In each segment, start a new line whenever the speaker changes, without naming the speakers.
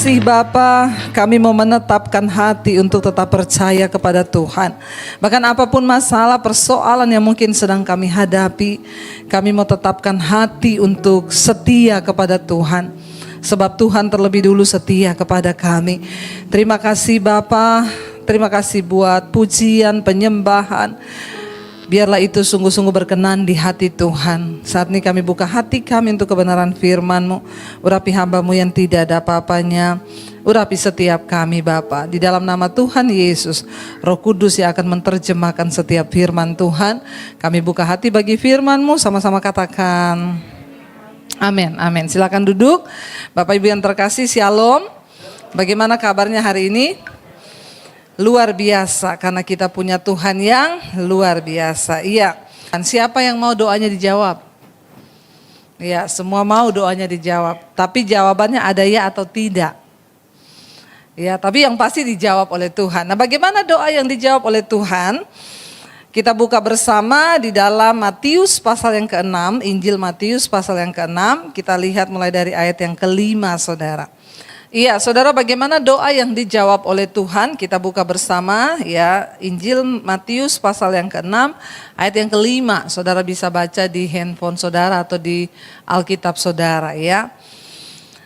kasih Bapa, kami mau menetapkan hati untuk tetap percaya kepada Tuhan. Bahkan apapun masalah, persoalan yang mungkin sedang kami hadapi, kami mau tetapkan hati untuk setia kepada Tuhan. Sebab Tuhan terlebih dulu setia kepada kami. Terima kasih Bapa, terima kasih buat pujian, penyembahan. Biarlah itu sungguh-sungguh berkenan di hati Tuhan. Saat ini kami buka hati kami untuk kebenaran firman-Mu. Urapi hamba-Mu yang tidak ada apa-apanya. Urapi setiap kami Bapa. Di dalam nama Tuhan Yesus, Roh Kudus yang akan menerjemahkan setiap firman Tuhan. Kami buka hati bagi firman-Mu, sama-sama katakan amin, amin. Silakan duduk. Bapak Ibu yang terkasih, Shalom. Bagaimana kabarnya hari ini? Luar biasa, karena kita punya Tuhan yang luar biasa. Iya. Dan siapa yang mau doanya dijawab? Ya, semua mau doanya dijawab. Tapi jawabannya ada ya atau tidak. Ya, tapi yang pasti dijawab oleh Tuhan. Nah, bagaimana doa yang dijawab oleh Tuhan? Kita buka bersama di dalam Matius pasal yang ke-6, Injil Matius pasal yang ke-6. Kita lihat mulai dari ayat yang ke-5, Saudara. Iya, Saudara, bagaimana doa yang dijawab oleh Tuhan? Kita buka bersama ya, Injil Matius pasal yang ke-6 ayat yang ke-5. Saudara bisa baca di handphone Saudara atau di Alkitab Saudara ya.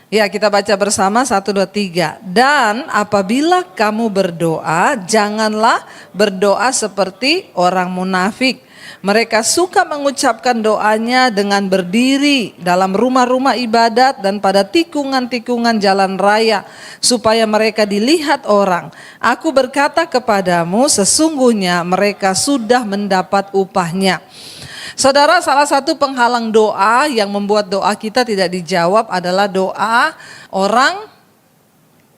Ya, kita baca bersama 1, 2, 3. Dan apabila kamu berdoa, janganlah berdoa seperti orang munafik. Mereka suka mengucapkan doanya dengan berdiri dalam rumah-rumah ibadat dan pada tikungan-tikungan jalan raya, supaya mereka dilihat orang. Aku berkata kepadamu, sesungguhnya mereka sudah mendapat upahnya. Saudara, salah satu penghalang doa yang membuat doa kita tidak dijawab adalah doa orang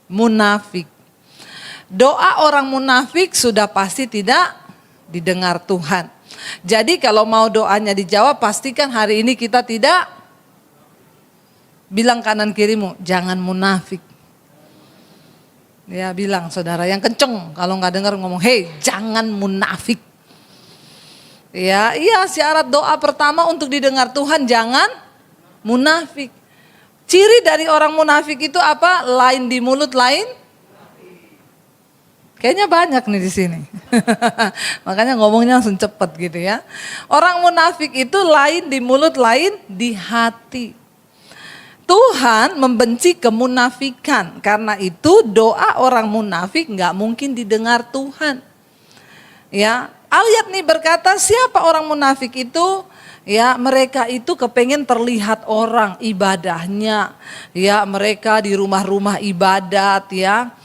munafik. Doa orang munafik sudah pasti tidak didengar Tuhan. Jadi kalau mau doanya dijawab, pastikan hari ini kita tidak bilang kanan kirimu, jangan munafik. Ya, bilang Saudara yang kenceng, kalau nggak dengar ngomong, hei jangan munafik. Ya, iya, syarat doa pertama untuk didengar Tuhan, jangan munafik. Ciri dari orang munafik itu apa? Lain di mulut, lain. Kayaknya banyak nih di sini. Makanya ngomongnya langsung cepet gitu ya. Orang munafik itu lain di mulut, lain di hati. Tuhan membenci kemunafikan. Karena itu doa orang munafik nggak mungkin didengar Tuhan. Ya, ayat nih berkata siapa orang munafik itu? Ya, mereka itu kepengen terlihat orang ibadahnya. Ya, mereka di rumah-rumah ibadat ya.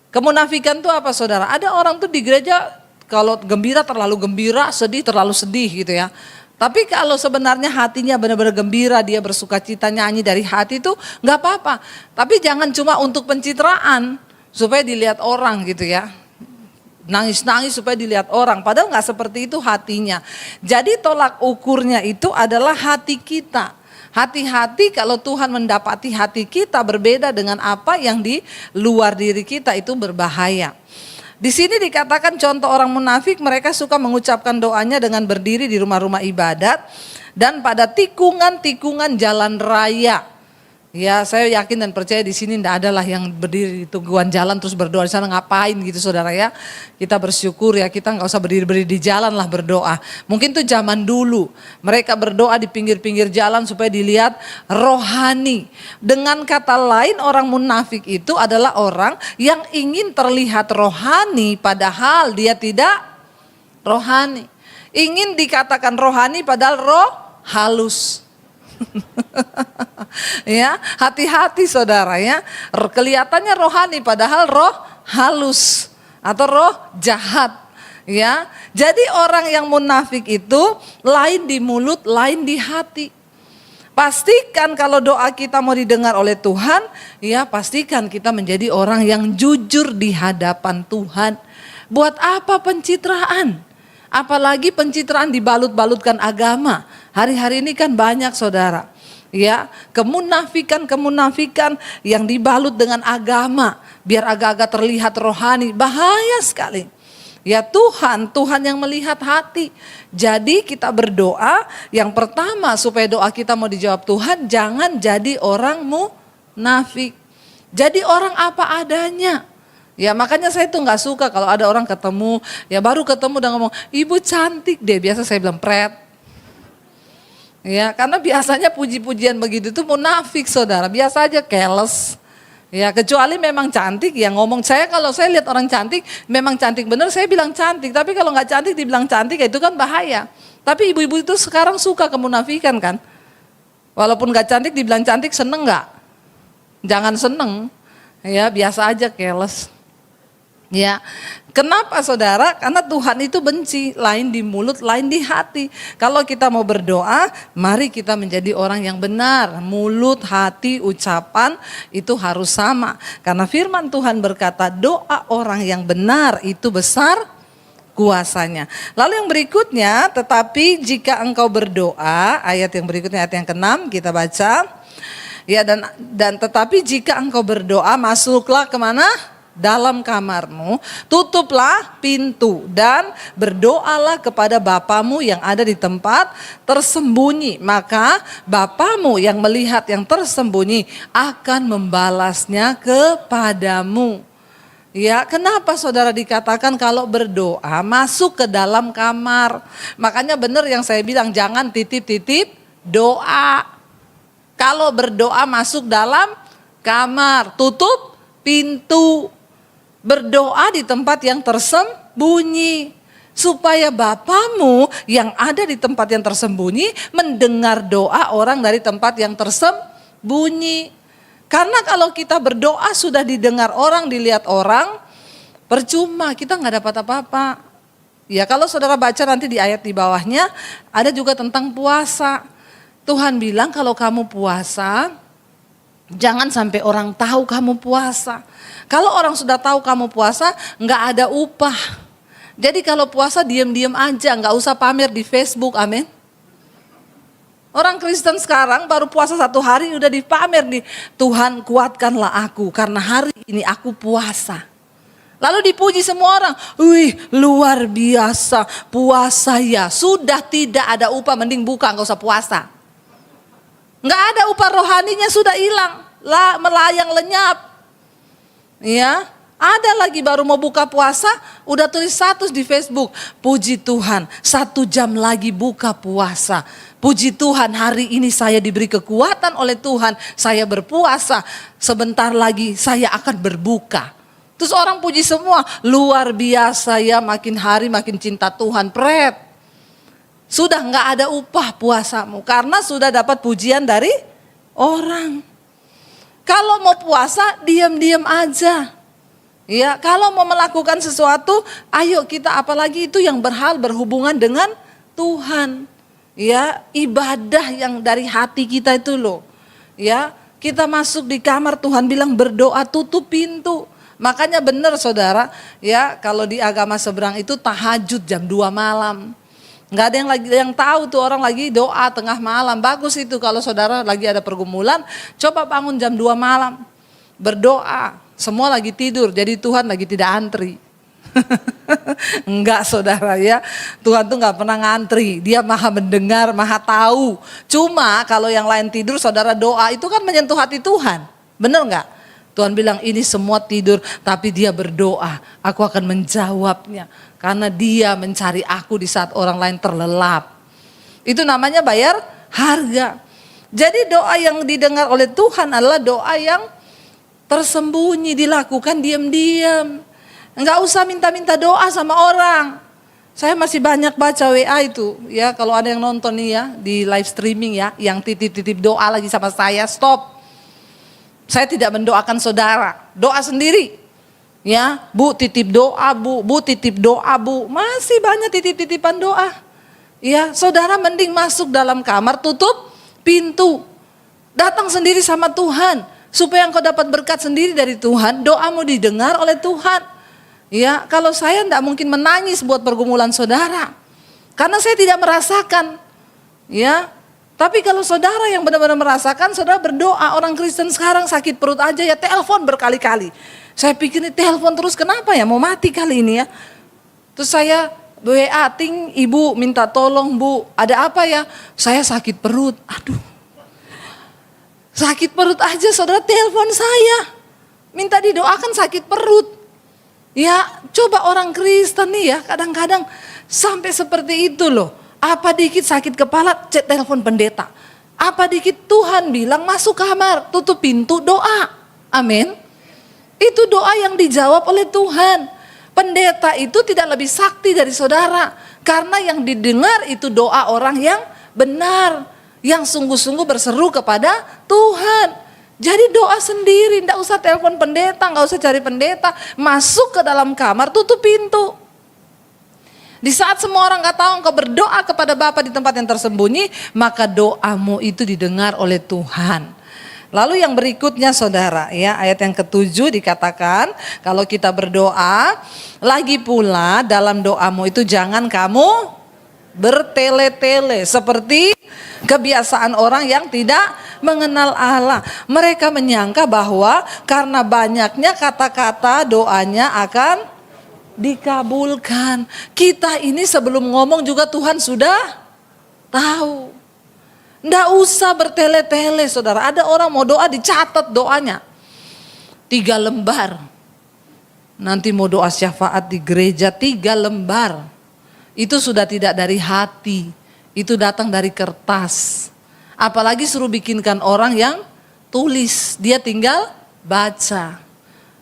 Kemunafikan itu apa Saudara? Ada orang tuh di gereja kalau gembira terlalu gembira, sedih terlalu sedih gitu ya. Tapi kalau sebenarnya hatinya benar-benar gembira, dia bersuka cita nyanyi dari hati itu nggak apa-apa. Tapi jangan cuma untuk pencitraan supaya dilihat orang gitu ya. Nangis-nangis supaya dilihat orang, padahal nggak seperti itu hatinya. Jadi tolak ukurnya itu adalah hati kita. Hati-hati kalau Tuhan mendapati hati kita berbeda dengan apa yang di luar diri kita, itu berbahaya. Di sini dikatakan contoh orang munafik, mereka suka mengucapkan doanya dengan berdiri di rumah-rumah ibadat dan pada tikungan-tikungan jalan raya. Ya, saya yakin dan percaya di sini tidak ada lah yang berdiri di tikungan jalan terus berdoa di sana, ngapain gitu Saudara ya. Kita bersyukur ya, kita nggak usah berdiri-berdiri di jalan lah berdoa. Mungkin tuh zaman dulu mereka berdoa di pinggir-pinggir jalan supaya dilihat rohani. Dengan kata lain, orang munafik itu adalah orang yang ingin terlihat rohani padahal dia tidak rohani. Ingin dikatakan rohani padahal roh halus. Ya, hati-hati Saudara ya. Kelihatannya rohani padahal roh halus atau roh jahat ya. Jadi orang yang munafik itu lain di mulut, lain di hati. Pastikan kalau doa kita mau didengar oleh Tuhan, ya pastikan kita menjadi orang yang jujur di hadapan Tuhan. Buat apa pencitraan? Apalagi pencitraan dibalut-balutkan agama. Hari-hari ini kan banyak Saudara. Ya, kemunafikan yang dibalut dengan agama biar agak-agak terlihat rohani, bahaya sekali. Ya, Tuhan yang melihat hati. Jadi kita berdoa, yang pertama supaya doa kita mau dijawab Tuhan, jangan jadi orang munafik. Jadi orang apa adanya. Ya makanya saya tuh nggak suka kalau ada orang ketemu, ya baru ketemu udah ngomong, ibu cantik deh. Biasa saya bilang pret. Ya karena biasanya puji-pujian begitu tuh munafik saudara. Biasa aja keles. Ya kecuali memang cantik ya ngomong. Saya kalau saya lihat orang cantik, memang cantik bener saya bilang cantik. Tapi kalau nggak cantik dibilang cantik ya itu kan bahaya. Tapi ibu-ibu itu sekarang suka kemunafikan kan. Walaupun nggak cantik dibilang cantik seneng nggak? Jangan seneng. Ya biasa aja keles. Ya, kenapa saudara? Karena Tuhan itu benci, lain di mulut, lain di hati. Kalau kita mau berdoa, mari kita menjadi orang yang benar. Mulut, hati, ucapan itu harus sama. Karena firman Tuhan berkata, doa orang yang benar itu besar kuasanya. Lalu yang berikutnya, tetapi jika engkau berdoa, ayat yang berikutnya ayat yang ke-6 kita baca. Ya dan tetapi jika engkau berdoa, masuklah kemana? Dalam kamarmu, tutuplah pintu dan berdoalah kepada Bapamu yang ada di tempat tersembunyi. Maka Bapamu yang melihat yang tersembunyi akan membalasnya kepadamu. Ya, kenapa saudara dikatakan kalau berdoa masuk ke dalam kamar? Makanya benar yang saya bilang, jangan titip-titip doa. Kalau berdoa masuk dalam kamar, tutup pintu. Berdoa di tempat yang tersembunyi. Supaya Bapamu yang ada di tempat yang tersembunyi mendengar doa orang dari tempat yang tersembunyi. Karena kalau kita berdoa sudah didengar orang, dilihat orang, percuma, kita nggak dapat apa-apa. Ya kalau saudara baca nanti di ayat di bawahnya, ada juga tentang puasa. Tuhan bilang kalau kamu puasa, jangan sampai orang tahu kamu puasa. Kalau orang sudah tahu kamu puasa, nggak ada upah. Jadi kalau puasa diam-diam aja, nggak usah pamer di Facebook, amin. Orang Kristen sekarang baru puasa 1 hari udah dipamer di Tuhan kuatkanlah aku karena hari ini aku puasa. Lalu dipuji semua orang, wih luar biasa puasa ya. Sudah tidak ada upah, mending buka nggak usah puasa. Nggak ada upah rohaninya sudah hilang, melayang lenyap. Ya, ada lagi baru mau buka puasa, udah tulis status di Facebook. Puji Tuhan, 1 jam lagi buka puasa. Puji Tuhan, hari ini saya diberi kekuatan oleh Tuhan. Saya berpuasa, sebentar lagi saya akan berbuka. Terus orang puji semua, luar biasa ya, makin hari makin cinta Tuhan. Pret, sudah nggak ada upah puasamu karena sudah dapat pujian dari orang. Kalau mau puasa diam-diam aja. Ya, kalau mau melakukan sesuatu, ayo kita apalagi itu yang berhubungan dengan Tuhan. Ya, ibadah yang dari hati kita itu loh. Ya, kita masuk di kamar Tuhan bilang berdoa tutup pintu. Makanya benar saudara, ya kalau di agama seberang itu tahajud jam 2 malam. Nggak ada yang tahu tuh orang lagi doa tengah malam. Bagus itu kalau saudara lagi ada pergumulan, coba bangun jam 2 malam. Berdoa, semua lagi tidur, jadi Tuhan lagi tidak antri. Enggak saudara ya, Tuhan tuh nggak pernah ngantri, dia maha mendengar, maha tahu. Cuma kalau yang lain tidur saudara doa itu kan menyentuh hati Tuhan, bener nggak? Tuhan bilang ini semua tidur tapi dia berdoa, aku akan menjawabnya. Karena dia mencari aku di saat orang lain terlelap. Itu namanya bayar harga. Jadi doa yang didengar oleh Tuhan adalah doa yang tersembunyi, dilakukan diam-diam. Enggak usah minta-minta doa sama orang. Saya masih banyak baca WA itu ya, kalau ada yang nonton nih ya di live streaming ya, yang titip-titip doa lagi sama saya, stop. Saya tidak mendoakan saudara, doa sendiri. Ya, Bu titip doa, Bu titip doa, Bu. Masih banyak titip-titipan doa. Ya, saudara mending masuk dalam kamar, tutup pintu. Datang sendiri sama Tuhan, supaya engkau dapat berkat sendiri dari Tuhan, doamu didengar oleh Tuhan. Ya, kalau saya tidak mungkin menangis buat pergumulan saudara. Karena saya tidak merasakan. Ya, tapi kalau saudara yang benar-benar merasakan, saudara berdoa. Orang Kristen sekarang sakit perut aja ya telepon berkali-kali. Saya pikir ini telepon terus kenapa ya, mau mati kali ini ya. Terus saya WA, ting ibu minta tolong Bu, ada apa ya? Saya sakit perut, aduh. Sakit perut aja saudara telepon saya. Minta didoakan sakit perut. Ya, coba orang Kristen nih ya, kadang-kadang sampai seperti itu loh. Apa dikit sakit kepala, telepon pendeta. Apa dikit Tuhan bilang masuk kamar, tutup pintu, doa. Amin. Itu doa yang dijawab oleh Tuhan. Pendeta itu tidak lebih sakti dari saudara. Karena yang didengar itu doa orang yang benar. Yang sungguh-sungguh berseru kepada Tuhan. Jadi doa sendiri, tidak usah telepon pendeta, nggak usah cari pendeta. Masuk ke dalam kamar, tutup pintu. Di saat semua orang nggak tahu engkau berdoa kepada Bapa di tempat yang tersembunyi, maka doamu itu didengar oleh Tuhan. Lalu yang berikutnya saudara, ya ayat yang ke-7 dikatakan kalau kita berdoa, lagi pula dalam doamu itu jangan kamu bertele-tele seperti kebiasaan orang yang tidak mengenal Allah. Mereka menyangka bahwa karena banyaknya kata-kata doanya akan dikabulkan. Kita ini sebelum ngomong juga Tuhan sudah tahu. Nggak usah bertele-tele saudara. Ada orang mau doa dicatat doanya 3 lembar. Nanti mau doa syafaat di gereja 3 lembar. Itu sudah tidak dari hati, itu datang dari kertas. Apalagi suruh bikinkan orang yang tulis, dia tinggal baca.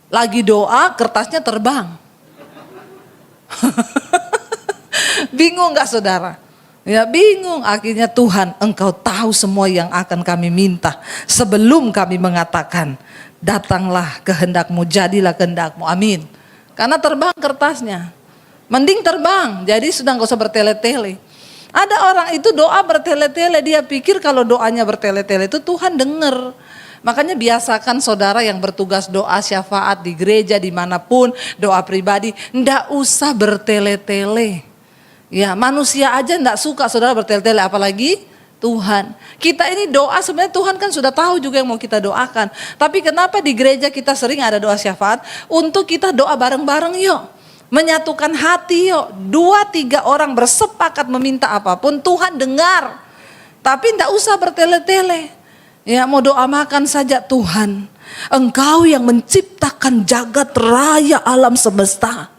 Lagi doa, kertasnya terbang. Bingung gak saudara? Ya bingung, akhirnya Tuhan engkau tahu semua yang akan kami minta. Sebelum kami mengatakan, datanglah kehendakmu, jadilah kehendakmu, amin. Karena terbang kertasnya. Mending terbang, jadi sudah gak usah bertele-tele. Ada orang itu doa bertele-tele, dia pikir kalau doanya bertele-tele itu Tuhan dengar. Makanya biasakan saudara yang bertugas doa syafaat di gereja dimanapun, doa pribadi, ndak usah bertele-tele. Ya manusia aja ndak suka saudara bertele-tele, apalagi Tuhan. Kita ini doa sebenarnya Tuhan kan sudah tahu juga yang mau kita doakan. Tapi kenapa di gereja kita sering ada doa syafaat? Untuk kita doa bareng-bareng yuk. Menyatukan hati yuk. 2-3 orang bersepakat meminta apapun Tuhan dengar. Tapi tidak usah bertele-tele. Ya mau doa makan saja, Tuhan Engkau yang menciptakan jagat raya alam semesta.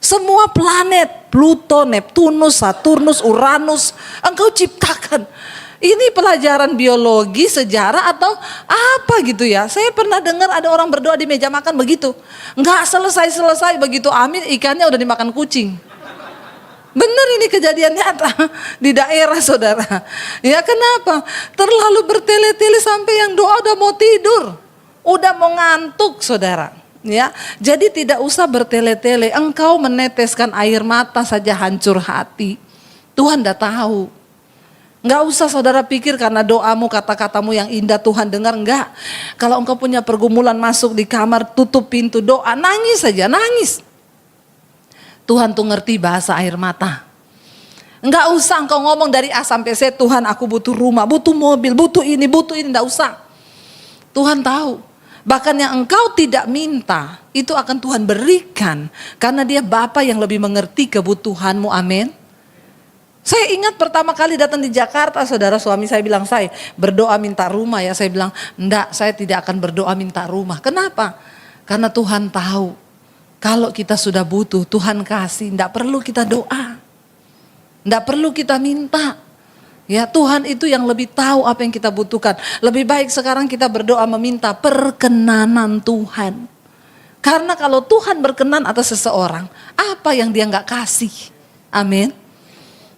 Semua planet, Pluto, Neptunus, Saturnus, Uranus Engkau ciptakan. Ini pelajaran biologi, sejarah atau apa gitu ya. Saya pernah dengar ada orang berdoa di meja makan begitu. Enggak selesai-selesai begitu amin, ikannya udah dimakan kucing. Benar ini kejadian nyata di daerah saudara. Ya kenapa? Terlalu bertele-tele sampai yang doa udah mau tidur. Udah mau ngantuk saudara. Ya, jadi tidak usah bertele-tele. Engkau meneteskan air mata saja hancur hati. Tuhan dah tahu. Enggak usah saudara pikir karena doamu, kata-katamu yang indah Tuhan dengar, enggak. Kalau engkau punya pergumulan masuk di kamar, tutup pintu doa, nangis saja, nangis. Tuhan tuh ngerti bahasa air mata. Enggak usah engkau ngomong dari A sampai Z, Tuhan aku butuh rumah, butuh mobil, butuh ini, enggak usah. Tuhan tahu. Bahkan yang engkau tidak minta, itu akan Tuhan berikan. Karena dia Bapa yang lebih mengerti kebutuhanmu, amin. Saya ingat pertama kali datang di Jakarta, saudara, suami saya bilang, saya berdoa minta rumah ya. Saya bilang, enggak, saya tidak akan berdoa minta rumah. Kenapa? Karena Tuhan tahu, kalau kita sudah butuh, Tuhan kasih, enggak perlu kita doa. Enggak perlu kita minta. Ya Tuhan itu yang lebih tahu apa yang kita butuhkan. Lebih baik sekarang kita berdoa meminta perkenanan Tuhan. Karena kalau Tuhan berkenan atas seseorang, apa yang dia enggak kasih? Amin.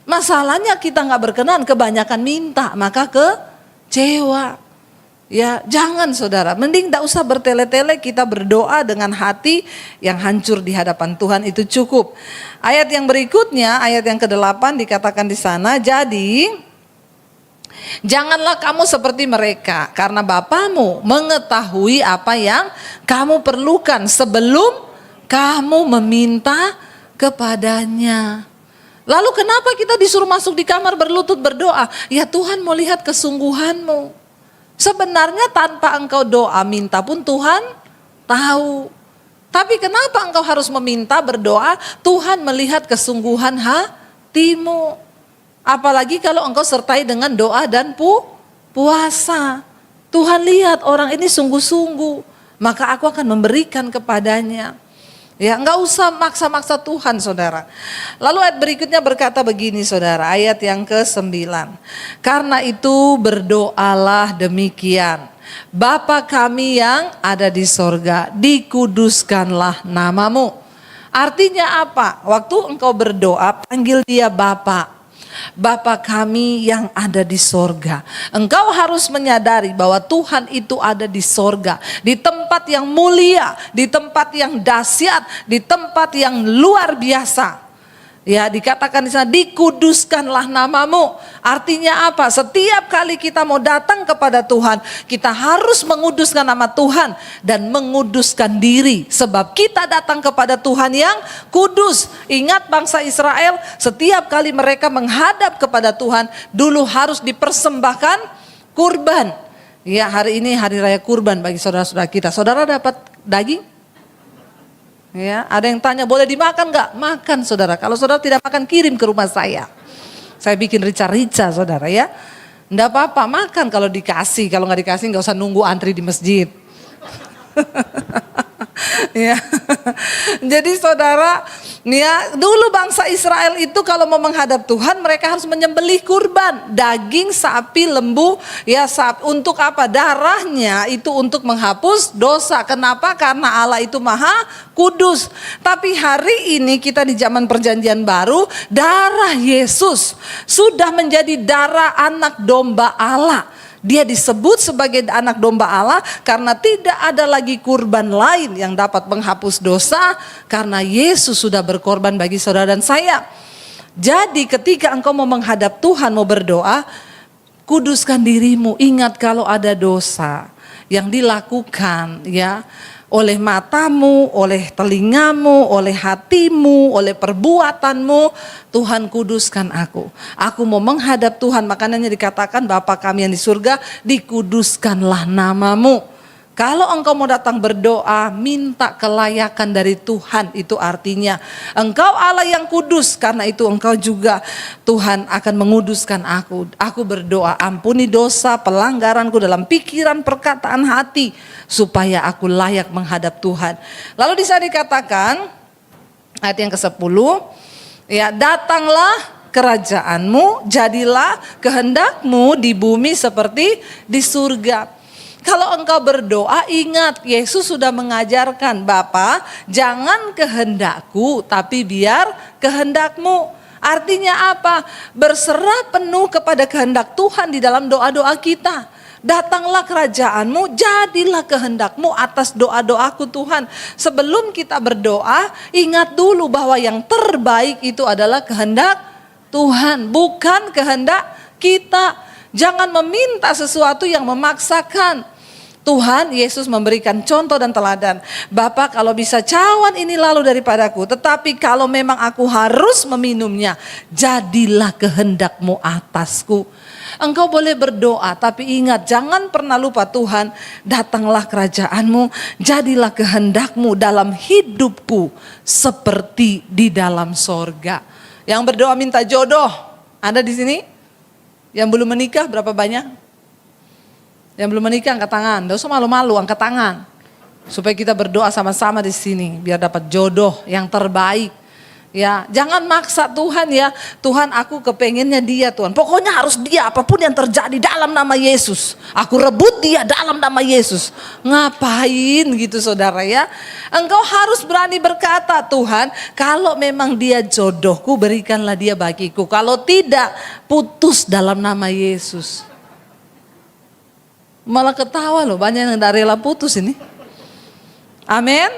Masalahnya kita nggak berkenan, kebanyakan minta, maka kecewa. Ya jangan saudara, mending tidak usah bertele-tele, kita berdoa dengan hati yang hancur di hadapan Tuhan itu cukup. Ayat yang berikutnya, ayat yang ke-8 dikatakan di sana, jadi janganlah kamu seperti mereka, karena Bapamu mengetahui apa yang kamu perlukan sebelum kamu meminta kepadanya. Lalu kenapa kita disuruh masuk di kamar berlutut berdoa? Ya Tuhan mau lihat kesungguhanmu. Sebenarnya tanpa engkau doa minta pun Tuhan tahu. Tapi kenapa engkau harus meminta berdoa? Tuhan melihat kesungguhan hatimu. Apalagi kalau engkau sertai dengan doa dan puasa. Tuhan lihat orang ini sungguh-sungguh. maka aku akan memberikan kepadanya. Ya, enggak usah maksa-maksa Tuhan, saudara. Lalu ayat berikutnya berkata begini, saudara, ayat yang ke-9. Karena itu berdoalah demikian. Bapa kami yang ada di sorga, dikuduskanlah namamu. Artinya apa? Waktu engkau berdoa, panggil dia Bapa. Bapa kami yang ada di sorga. Engkau harus menyadari bahwa Tuhan itu ada di sorga, di tempat yang mulia, di tempat yang dahsyat, di tempat yang luar biasa. Ya, dikatakan di sana, dikuduskanlah namamu. Artinya apa? Setiap kali kita mau datang kepada Tuhan, kita harus menguduskan nama Tuhan dan menguduskan diri. Sebab kita datang kepada Tuhan yang kudus. Ingat bangsa Israel, setiap kali mereka menghadap kepada Tuhan, dulu harus dipersembahkan kurban. Ya, hari ini hari raya kurban bagi saudara-saudara kita. Saudara dapat daging? Ya, ada yang tanya boleh dimakan nggak? Makan, saudara. Kalau saudara tidak makan, kirim ke rumah saya. Saya bikin rica-rica, saudara, ya. Nggak apa-apa, makan kalau dikasih. Kalau nggak dikasih nggak usah nunggu antri di masjid. Ya. Jadi saudara, ya, dulu bangsa Israel itu kalau mau menghadap Tuhan, mereka harus menyembelih kurban, daging sapi, lembu, ya, sapi. Untuk apa? Darahnya itu untuk menghapus dosa. Kenapa? Karena Allah itu maha kudus. Tapi hari ini kita di zaman perjanjian baru, darah Yesus sudah menjadi darah anak domba Allah. Dia disebut sebagai anak domba Allah karena tidak ada lagi kurban lain yang dapat menghapus dosa, karena Yesus sudah berkorban bagi saudara dan saya. Jadi ketika engkau mau menghadap Tuhan, mau berdoa, kuduskan dirimu. Ingat kalau ada dosa yang dilakukan, ya, oleh matamu, oleh telingamu, oleh hatimu, oleh perbuatanmu, Tuhan kuduskan aku. Aku mau menghadap Tuhan, makanya dikatakan Bapa kami yang di surga, dikuduskanlah namamu. Kalau engkau mau datang berdoa, minta kelayakan dari Tuhan, itu artinya engkau Allah yang kudus, karena itu engkau juga Tuhan akan menguduskan aku. Aku berdoa, ampuni dosa pelanggaranku dalam pikiran, perkataan, hati, supaya aku layak menghadap Tuhan. Lalu di sana dikatakan ayat yang ke-10, ya, datanglah kerajaanmu, jadilah kehendakmu di bumi seperti di surga. Kalau engkau berdoa, ingat Yesus sudah mengajarkan, Bapa, jangan kehendakku tapi biar kehendakmu. Artinya apa? Berserah penuh kepada kehendak Tuhan di dalam doa-doa kita. Datanglah kerajaanmu, jadilah kehendakmu atas doa-doaku Tuhan. Sebelum kita berdoa, ingat dulu bahwa yang terbaik itu adalah kehendak Tuhan, bukan kehendak kita. Jangan meminta sesuatu yang memaksakan. Tuhan Yesus memberikan contoh dan teladan. Bapa, kalau bisa cawan ini lalu daripadaku, tetapi kalau memang aku harus meminumnya, jadilah kehendakmu atasku. Engkau boleh berdoa, tapi ingat, jangan pernah lupa Tuhan, datanglah kerajaanmu, jadilah kehendakmu dalam hidupku seperti di dalam sorga. Yang berdoa minta jodoh, ada di sini? Yang belum menikah berapa banyak? Yang belum menikah angkat tangan. Tidak usah malu-malu, angkat tangan. Supaya kita berdoa sama-sama di sini biar dapat jodoh yang terbaik. Ya, jangan maksa Tuhan, ya. Tuhan, aku kepengennya dia, Tuhan. Pokoknya harus dia, apapun yang terjadi dalam nama Yesus. Aku rebut dia dalam nama Yesus. Ngapain gitu, saudara, ya? Engkau harus berani berkata, Tuhan, kalau memang dia jodohku, berikanlah dia bagiku. Kalau tidak, putus dalam nama Yesus. Malah ketawa loh, banyak yang tidak rela putus ini. Amin.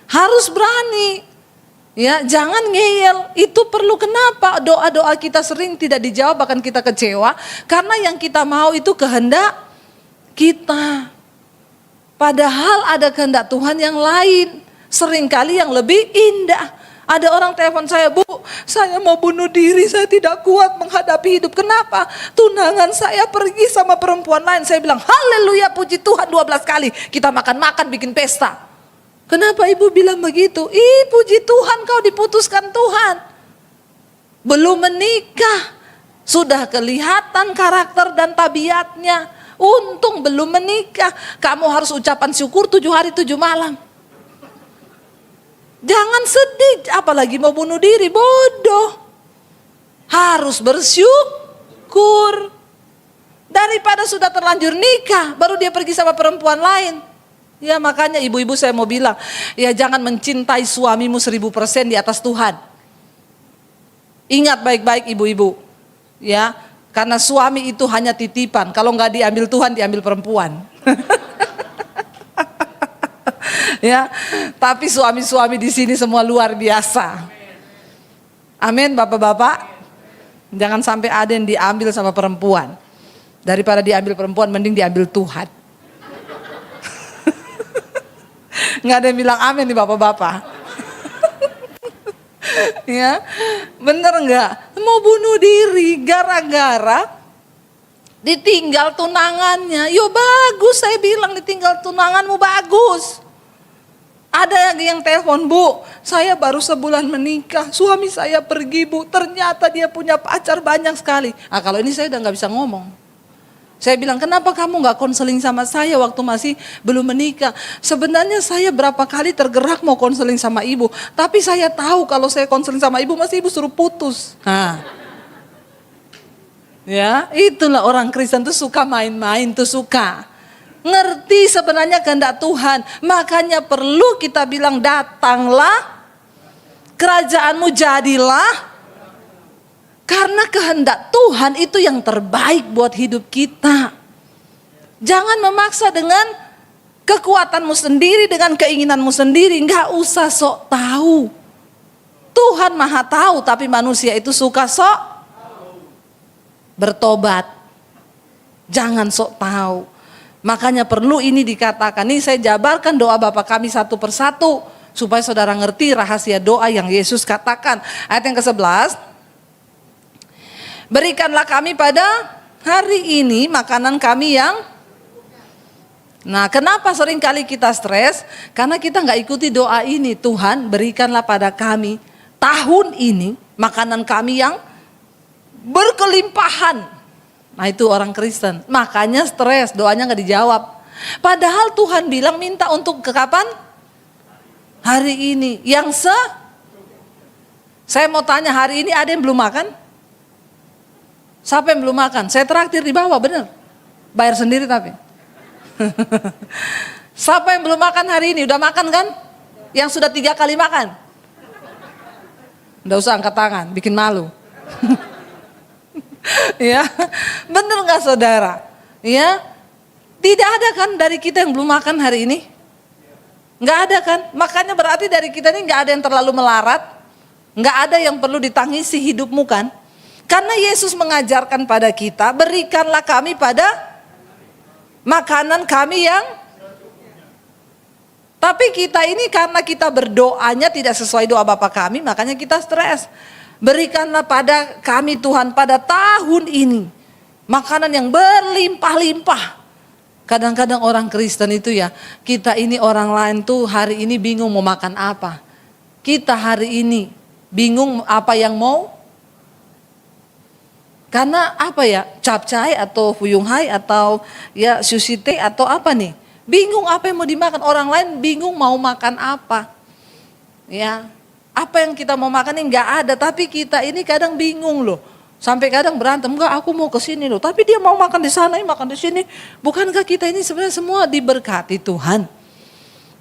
Harus berani. Ya, jangan ngeyel. Itu perlu. Kenapa doa-doa kita sering tidak dijawab, bahkan kita kecewa, karena yang kita mau itu kehendak kita. Padahal ada kehendak Tuhan yang lain, seringkali yang lebih indah. Ada orang telepon saya, Bu, saya mau bunuh diri, saya tidak kuat menghadapi hidup. Kenapa? Tunangan saya pergi sama perempuan lain. Saya bilang, haleluya, puji Tuhan 12 kali. Kita makan-makan, bikin pesta. Kenapa ibu bilang begitu? Puji Tuhan, kau diputuskan Tuhan. Belum menikah, sudah kelihatan karakter dan tabiatnya. Untung belum menikah. Kamu harus ucapan syukur 7 hari 7 malam. Jangan sedih, apalagi mau bunuh diri, bodoh. Harus bersyukur. Daripada sudah terlanjur nikah, baru dia pergi sama perempuan lain. Ya makanya ibu-ibu saya mau bilang, ya jangan mencintai suamimu 1000% di atas Tuhan. Ingat baik-baik ibu-ibu, ya, karena suami itu hanya titipan. Kalau nggak diambil Tuhan, diambil perempuan. Ya, tapi suami-suami di sini semua luar biasa. Amin, bapak-bapak. Jangan sampai ada yang diambil sama perempuan. Daripada diambil perempuan, mending diambil Tuhan. Nggak ada yang bilang amin nih bapak-bapak. Ya, bener nggak? Mau bunuh diri gara-gara ditinggal tunangannya. Yo bagus, saya bilang ditinggal tunanganmu bagus. Ada yang telepon, Bu, saya baru sebulan menikah, suami saya pergi, Bu, ternyata dia punya pacar banyak sekali. Ah, kalau ini saya udah nggak bisa ngomong. Saya bilang, kenapa kamu gak konseling sama saya waktu masih belum menikah? Sebenarnya saya berapa kali tergerak mau konseling sama ibu. Tapi saya tahu kalau saya konseling sama ibu, masih ibu suruh putus. Nah. Ya, itulah orang Kristen tuh suka main-main, tuh suka. Ngerti sebenarnya kehendak Tuhan. Makanya perlu kita bilang, datanglah, kerajaanmu jadilah. Karena kehendak Tuhan itu yang terbaik buat hidup kita. Jangan memaksa dengan kekuatanmu sendiri, dengan keinginanmu sendiri. Nggak usah sok tahu. Tuhan maha tahu, tapi manusia itu suka sok bertobat. Jangan sok tahu. Makanya perlu ini dikatakan. Ini saya jabarkan doa Bapa kami satu persatu. Supaya saudara ngerti rahasia doa yang Yesus katakan. Ayat yang ke-11. Berikanlah kami pada hari ini makanan kami yang. Nah, kenapa sering kali kita stres? Karena kita nggak ikuti doa ini. Tuhan, berikanlah pada kami tahun ini makanan kami yang berkelimpahan. Nah, itu orang Kristen. Makanya stres, doanya nggak dijawab. Padahal Tuhan bilang minta untuk ke kapan? Hari ini. Saya mau tanya, hari ini ada yang belum makan? Siapa yang belum makan? Saya traktir di bawah, bener. Bayar sendiri tapi. Siapa yang belum makan hari ini? Udah makan kan? Yang sudah 3 kali makan? Nggak usah angkat tangan, bikin malu. Ya, bener nggak saudara? Ya, tidak ada kan dari kita yang belum makan hari ini? Nggak ada kan? Makanya berarti dari kita ini nggak ada yang terlalu melarat, nggak ada yang perlu ditangisi hidupmu kan? Karena Yesus mengajarkan pada kita, berikanlah kami pada makanan kami yang. Tapi kita ini karena kita berdoanya tidak sesuai doa Bapa kami, makanya kita stres. Berikanlah pada kami Tuhan pada tahun ini makanan yang berlimpah-limpah. Kadang-kadang orang Kristen itu ya, kita ini orang lain tuh hari ini bingung mau makan apa. Kita hari ini bingung apa yang mau. Karena apa ya, capcay atau fuyung hai atau ya sushi teh atau apa nih. Bingung apa yang mau dimakan, orang lain bingung mau makan apa. Ya, apa yang kita mau makan ini nggak ada, tapi kita ini kadang bingung loh. Sampai kadang berantem, enggak aku mau ke sini loh, tapi dia mau makan di sana, makan di sini. Bukankah kita ini sebenarnya semua diberkati Tuhan?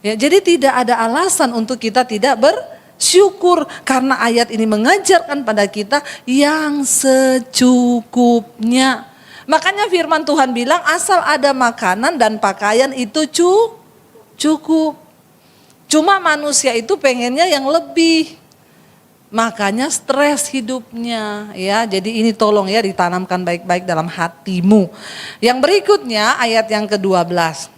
Ya, jadi tidak ada alasan untuk kita tidak bersyukur karena ayat ini mengajarkan pada kita yang secukupnya. Makanya firman Tuhan bilang asal ada makanan dan pakaian itu cukup. Cuma manusia itu pengennya yang lebih. Makanya stres hidupnya ya. Jadi ini tolong ya ditanamkan baik-baik dalam hatimu. Yang berikutnya ayat yang ke-12.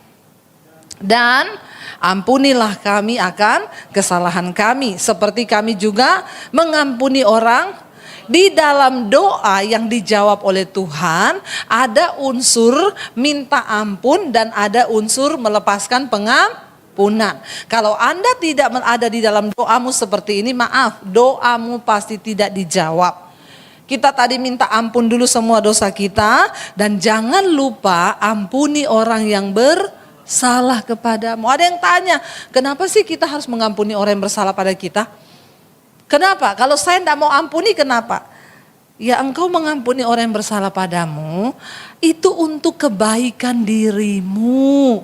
Dan ampunilah kami akan kesalahan kami seperti kami juga mengampuni orang. Di dalam doa yang dijawab oleh Tuhan ada unsur minta ampun dan ada unsur melepaskan pengampunan. Kalau Anda tidak ada di dalam doamu seperti ini, maaf, doamu pasti tidak dijawab. Kita tadi minta ampun dulu semua dosa kita. Dan jangan lupa ampuni orang yang bersalah kepadamu. Ada yang tanya, kenapa sih kita harus mengampuni orang yang bersalah pada kita? Kenapa? Kalau saya tidak mau ampuni, kenapa? Ya, engkau mengampuni orang yang bersalah padamu, itu untuk kebaikan dirimu.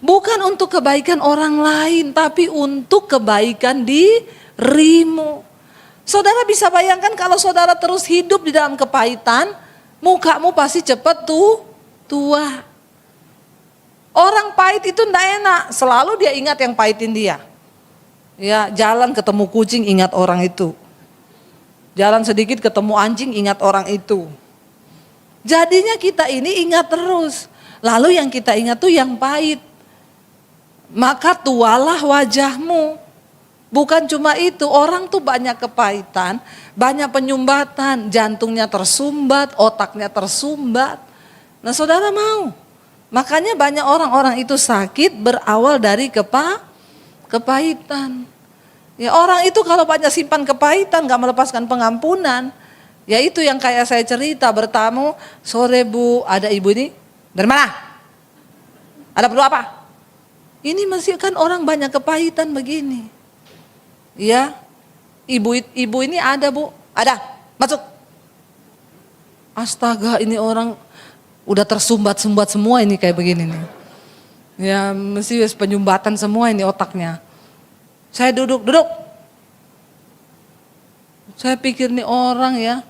Bukan untuk kebaikan orang lain, tapi untuk kebaikan dirimu. Saudara bisa bayangkan kalau saudara terus hidup di dalam kepahitan, mukamu pasti cepat tua. Orang pahit itu tidak enak, selalu dia ingat yang pahitin dia. Ya, jalan ketemu kucing ingat orang itu. Jalan sedikit ketemu anjing ingat orang itu. Jadinya kita ini ingat terus. Lalu yang kita ingat tuh yang pahit. Maka tualah wajahmu. Bukan cuma itu, orang tuh banyak kepahitan, banyak penyumbatan, jantungnya tersumbat, otaknya tersumbat. Nah saudara mau, makanya banyak orang-orang itu sakit berawal dari kepahitan. Ya orang itu kalau banyak simpan kepahitan, gak melepaskan pengampunan, ya itu yang kayak saya cerita bertamu, sore Bu, ada ibu ini, dari mana? Ada perlu apa? Ini masih kan orang banyak kepahitan begini. Ya, ibu ini ada Bu, ada, masuk. Astaga, ini orang udah tersumbat-sumbat semua ini kayak begini nih. Ya, mesti penyumbatan semua ini otaknya. Saya duduk. Saya pikir nih orang ya,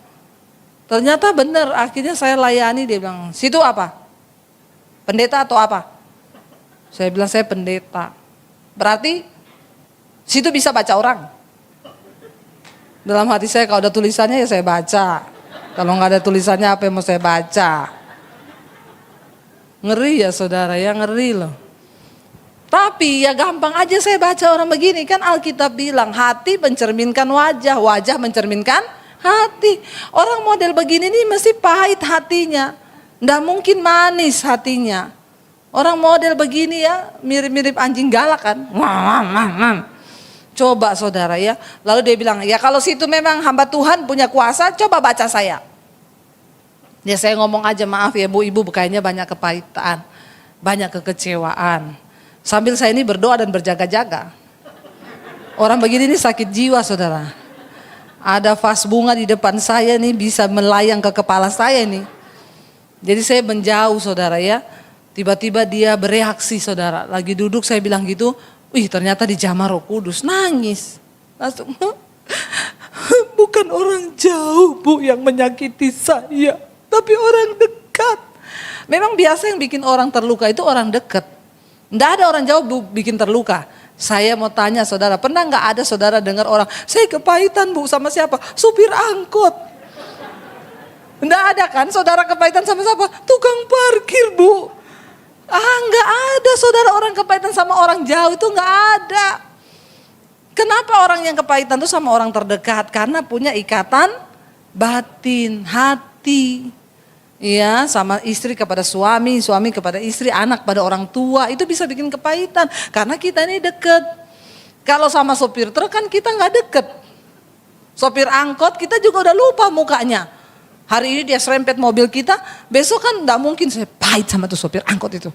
ternyata benar. Akhirnya saya layani, dia bilang, situ apa? Pendeta atau apa? Saya bilang saya pendeta. Berarti situ bisa baca orang. Dalam hati saya kalau ada tulisannya ya saya baca. Kalau nggak ada tulisannya apa yang mau saya baca? Ngeri ya saudara, ya ngeri loh. Tapi ya gampang aja saya baca orang begini. Kan Alkitab bilang hati mencerminkan wajah, wajah mencerminkan hati. Orang model begini nih mesti pahit hatinya. Nggak mungkin manis hatinya. Orang model begini ya mirip-mirip anjing galak kan. Coba saudara ya. Lalu dia bilang, ya kalau situ memang hamba Tuhan punya kuasa, coba baca saya. Ya saya ngomong aja, maaf ya Bu, Ibu kayaknya banyak kepahitan, banyak kekecewaan. Sambil saya ini berdoa dan berjaga-jaga. Orang begini nih sakit jiwa saudara. Ada vas bunga di depan saya nih bisa melayang ke kepala saya nih. Jadi saya menjauh saudara ya. Tiba-tiba dia bereaksi saudara. Lagi duduk saya bilang gitu. Wih ternyata dijamah Roh Kudus, nangis. Langsung, bukan orang jauh Bu yang menyakiti saya, tapi orang dekat. Memang biasa yang bikin orang terluka itu orang dekat. Nggak ada orang jauh Bu bikin terluka. Saya mau tanya saudara, pernah nggak ada saudara dengar orang, saya kepahitan Bu sama siapa? Supir angkot. Nggak ada kan saudara kepahitan sama siapa? Tukang parkir Bu. Nggak ada saudara orang kepahitan sama orang jauh itu nggak ada. Kenapa orang yang kepahitan itu sama orang terdekat? Karena punya ikatan batin, hati. Ya, sama istri kepada suami, suami kepada istri, anak pada orang tua. Itu bisa bikin kepahitan. Karena kita ini deket. Kalau sama sopir truk kan kita nggak deket. Sopir angkot kita juga udah lupa mukanya. Hari ini dia serempet mobil kita, besok kan nggak mungkin saya pahit sama tuh sopir angkot itu.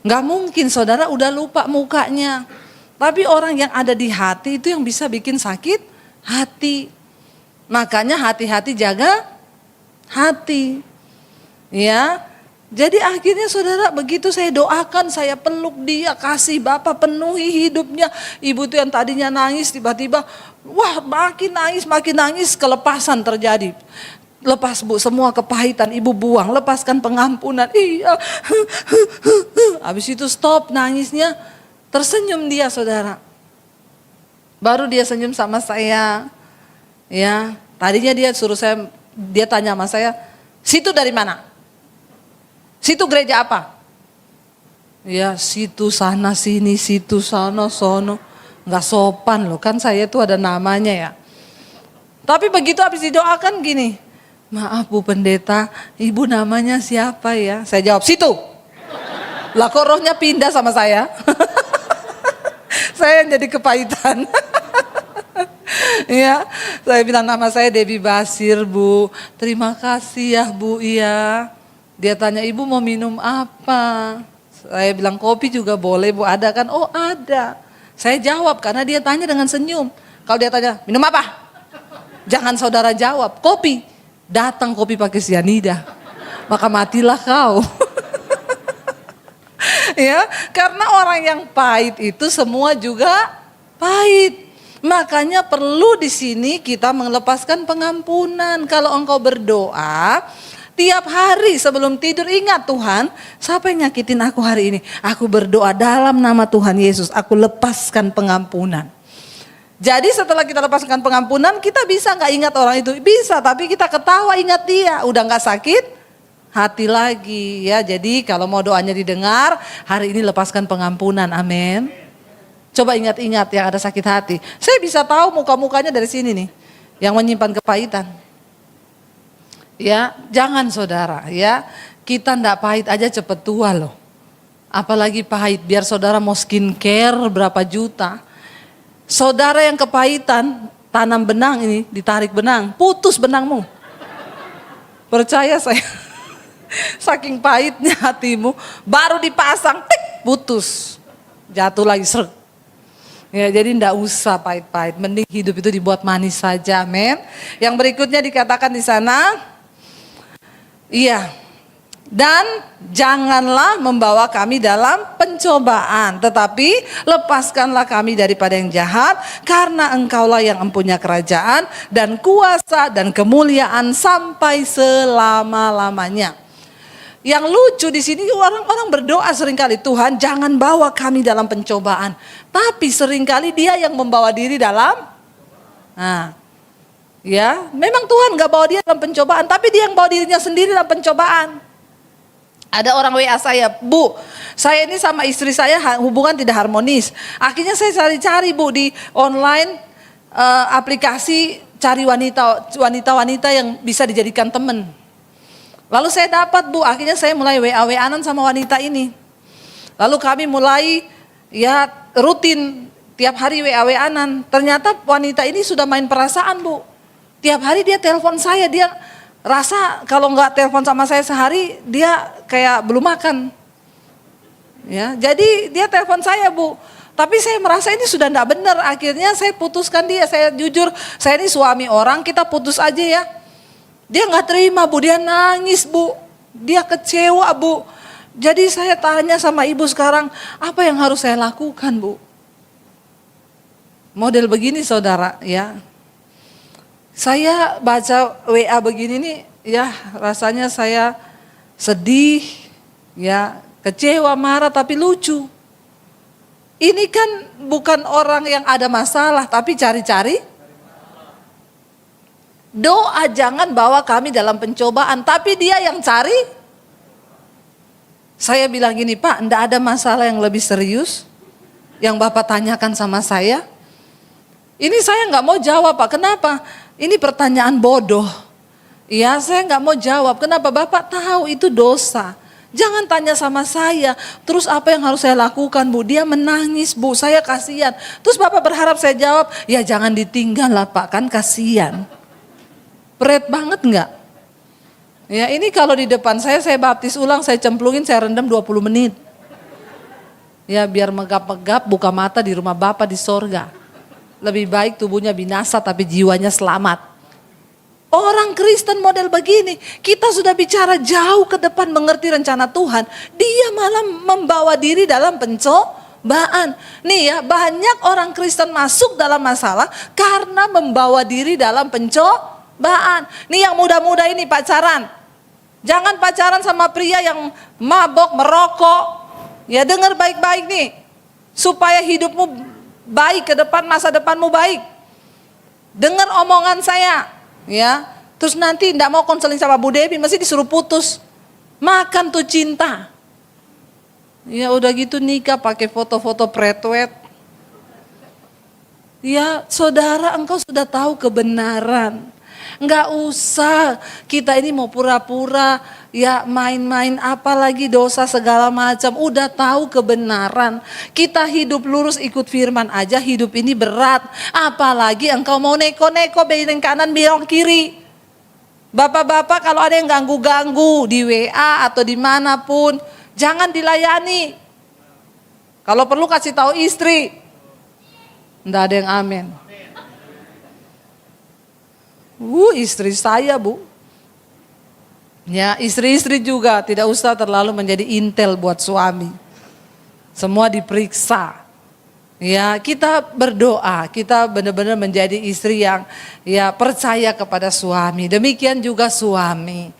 Nggak mungkin saudara udah lupa mukanya. Tapi orang yang ada di hati itu yang bisa bikin sakit hati. Makanya hati-hati jaga hati. Ya, jadi akhirnya saudara begitu saya doakan, saya peluk dia, kasih Bapak penuhi hidupnya. Ibu itu yang tadinya nangis tiba-tiba, wah makin nangis, kelepasan terjadi. Lepas Bu semua kepahitan, Ibu buang, lepaskan pengampunan. Iya. Habis itu stop nangisnya, tersenyum dia saudara. Baru dia senyum sama saya. Ya, tadinya dia tanya sama saya, situ dari mana? Situ gereja apa? Ya, situ sana sini, situ sana sono. Nggak sopan loh, kan saya itu ada namanya ya. Tapi begitu habis didoakan gini, maaf Bu Pendeta, Ibu namanya siapa ya? Saya jawab, situ. Lah kok rohnya pindah sama saya? Saya yang jadi kepahitan. Ya, saya bilang nama saya Debbie Basir, Bu. Terima kasih ya, Bu. Iya. Dia tanya, Ibu mau minum apa? Saya bilang kopi juga boleh, Bu. Ada kan? Oh, ada. Saya jawab karena dia tanya dengan senyum. Kalau dia tanya, minum apa? Jangan saudara jawab, kopi. Datang kopi pakai sianida. Maka matilah kau. Ya, karena orang yang pahit itu semua juga pahit. Makanya perlu di sini kita melepaskan pengampunan. Kalau engkau berdoa tiap hari sebelum tidur, ingat Tuhan, siapa yang nyakitin aku hari ini? Aku berdoa dalam nama Tuhan Yesus, aku lepaskan pengampunan. Jadi setelah kita lepaskan pengampunan, kita bisa nggak ingat orang itu? Bisa, tapi kita ketawa ingat dia, udah nggak sakit hati lagi ya. Jadi kalau mau doanya didengar, hari ini lepaskan pengampunan, amin. Coba ingat-ingat yang ada sakit hati. Saya bisa tahu muka-mukanya dari sini nih, yang menyimpan kepahitan. Ya, jangan saudara ya, kita ndak pahit aja cepet tua loh. Apalagi pahit, biar saudara mau skincare berapa juta. Saudara yang kepahitan, tanam benang ini, ditarik benang, putus benangmu. Percaya saya, saking pahitnya hatimu, baru dipasang, tik, putus. Jatuh lagi, serg. Ya, jadi ndak usah pahit-pahit, mending hidup itu dibuat manis saja, amin. Yang berikutnya dikatakan di sana, iya, dan janganlah membawa kami dalam pencobaan, tetapi lepaskanlah kami daripada yang jahat, karena engkaulah yang mempunyai kerajaan dan kuasa dan kemuliaan sampai selama-lamanya. Yang lucu di sini orang-orang berdoa seringkali, Tuhan jangan bawa kami dalam pencobaan. Tapi seringkali dia yang membawa diri dalam, nah, ya, memang Tuhan gak bawa dia dalam pencobaan, tapi dia yang bawa dirinya sendiri dalam pencobaan. Ada orang WA saya, Bu, saya ini sama istri saya hubungan tidak harmonis. Akhirnya saya cari-cari, Bu, di online aplikasi cari wanita-wanita yang bisa dijadikan teman. Lalu saya dapat, Bu, akhirnya saya mulai WA-WA-an sama wanita ini. Lalu kami mulai ya rutin tiap hari WA-WA-an. Ternyata wanita ini sudah main perasaan, Bu. Tiap hari dia telepon saya, dia rasa kalau nggak telepon sama saya sehari dia kayak belum makan. Ya, jadi dia telepon saya, Bu. Tapi saya merasa ini sudah enggak benar. Akhirnya saya putuskan dia, saya jujur, saya ini suami orang, kita putus aja ya. Dia nggak terima, Bu, dia nangis, Bu. Dia kecewa, Bu. Jadi saya tanya sama ibu sekarang, apa yang harus saya lakukan, Bu? Model begini saudara ya. Saya baca WA begini nih, ya rasanya saya sedih, ya kecewa, marah, tapi lucu. Ini kan bukan orang yang ada masalah, tapi cari-cari. Doa jangan bawa kami dalam pencobaan, tapi dia yang cari. Saya bilang gini, Pak, enggak ada masalah yang lebih serius yang Bapak tanyakan sama saya. Ini saya nggak mau jawab, Pak. Kenapa? Ini pertanyaan bodoh. Ya, saya nggak mau jawab. Kenapa? Bapak tahu itu dosa. Jangan tanya sama saya. Terus apa yang harus saya lakukan, Bu? Dia menangis, Bu. Saya kasihan. Terus Bapak berharap saya jawab, ya jangan ditinggal lah, Pak. Kan kasihan. Berat banget nggak? Ya, ini kalau di depan saya baptis ulang, saya cemplungin, saya rendam 20 menit. Ya, biar megap-megap, buka mata di rumah Bapak di sorga. Lebih baik tubuhnya binasa tapi jiwanya selamat. Orang Kristen model begini, kita sudah bicara jauh ke depan mengerti rencana Tuhan, dia malah membawa diri dalam pencobaan. Nih ya, banyak orang Kristen masuk dalam masalah karena membawa diri dalam pencobaan. Nih yang muda-muda ini pacaran, jangan pacaran sama pria yang mabok, merokok. Ya dengar baik-baik nih, supaya hidupmu baik ke depan, masa depanmu baik. Dengar omongan saya, ya. Terus nanti ndak mau konseling sama Bu Devi, mesti disuruh putus. Makan tuh cinta. Ya udah gitu nikah pakai foto-foto pretwet. Ya saudara, engkau sudah tahu kebenaran. Enggak usah kita ini mau pura-pura ya main-main, apalagi dosa segala macam. Udah tahu kebenaran. Kita hidup lurus ikut firman aja, hidup ini berat. Apalagi engkau mau neko-neko belok kanan belok kiri. Bapak-bapak kalau ada yang ganggu-ganggu di WA atau dimanapun, jangan dilayani. Kalau perlu kasih tahu istri. Nggak ada yang amin. Istri saya, Bu. Ya, istri-istri juga tidak usah terlalu menjadi intel buat suami. Semua diperiksa. Ya, kita berdoa, kita benar-benar menjadi istri yang ya percaya kepada suami. Demikian juga suami.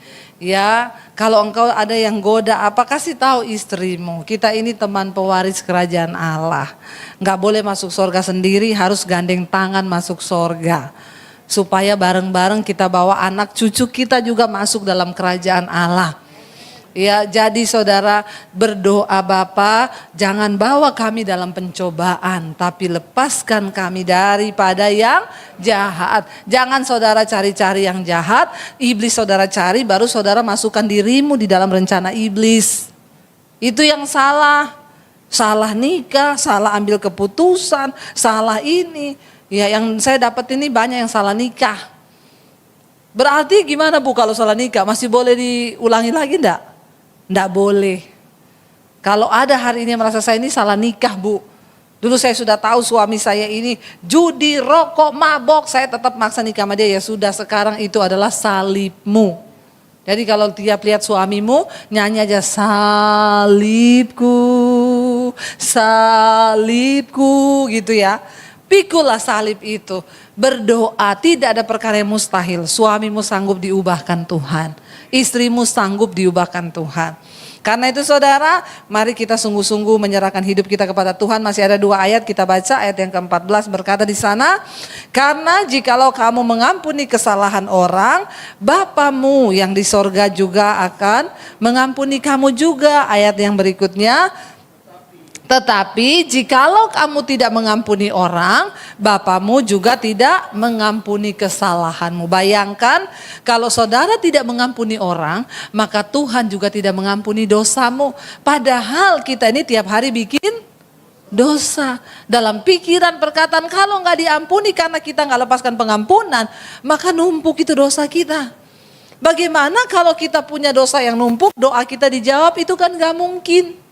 Ya, kalau engkau ada yang goda apa, kasih tahu istrimu. Kita ini teman pewaris kerajaan Allah. Nggak boleh masuk surga sendiri, harus gandeng tangan masuk surga. Supaya bareng-bareng kita bawa anak cucu kita juga masuk dalam kerajaan Allah. Ya, jadi saudara berdoa, Bapa, jangan bawa kami dalam pencobaan, tapi lepaskan kami daripada yang jahat. Jangan saudara cari-cari yang jahat, iblis saudara cari, baru saudara masukkan dirimu di dalam rencana iblis. Itu yang salah. Salah nikah, salah ambil keputusan, salah ini. Ya, yang saya dapat ini banyak yang salah nikah. Berarti gimana, Bu, kalau salah nikah? Masih boleh diulangi lagi enggak? Enggak boleh. Kalau ada hari ini merasa saya ini salah nikah, Bu. Dulu saya sudah tahu suami saya ini judi, rokok, mabok, saya tetap maksa nikah sama dia. Ya sudah, sekarang itu adalah salibmu. Jadi kalau tiap lihat suamimu nyanyi aja salibku, salibku gitu ya. Pikulah salib itu. Berdoa, tidak ada perkara yang mustahil. Suamimu sanggup diubahkan Tuhan. Istrimu sanggup diubahkan Tuhan. Karena itu saudara, mari kita sungguh-sungguh menyerahkan hidup kita kepada Tuhan. Masih ada 2 ayat, kita baca ayat yang ke-14 berkata di sana, karena jikalau kamu mengampuni kesalahan orang, Bapamu yang di sorga juga akan mengampuni kamu juga. Ayat yang berikutnya, tetapi jikalau kamu tidak mengampuni orang, Bapamu juga tidak mengampuni kesalahanmu. Bayangkan kalau saudara tidak mengampuni orang, maka Tuhan juga tidak mengampuni dosamu. Padahal kita ini tiap hari bikin dosa. Dalam pikiran, perkataan, kalau nggak diampuni karena kita nggak lepaskan pengampunan, maka numpuk itu dosa kita. Bagaimana kalau kita punya dosa yang numpuk, doa kita dijawab? Itu kan nggak mungkin.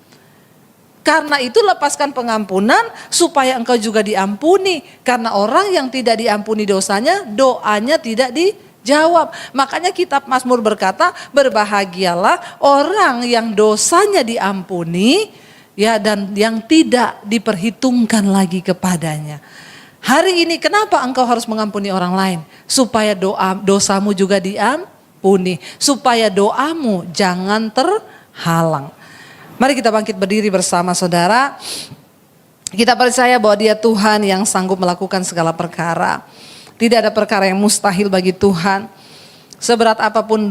Karena itu lepaskan pengampunan supaya engkau juga diampuni. Karena orang yang tidak diampuni dosanya, doanya tidak dijawab. Makanya kitab Mazmur berkata, berbahagialah orang yang dosanya diampuni, ya, dan yang tidak diperhitungkan lagi kepadanya. Hari ini kenapa engkau harus mengampuni orang lain? Supaya dosamu juga diampuni. Supaya doamu jangan terhalang. Mari kita bangkit berdiri bersama saudara. Kita percaya bahwa Dia Tuhan yang sanggup melakukan segala perkara. Tidak ada perkara yang mustahil bagi Tuhan. Seberat apapun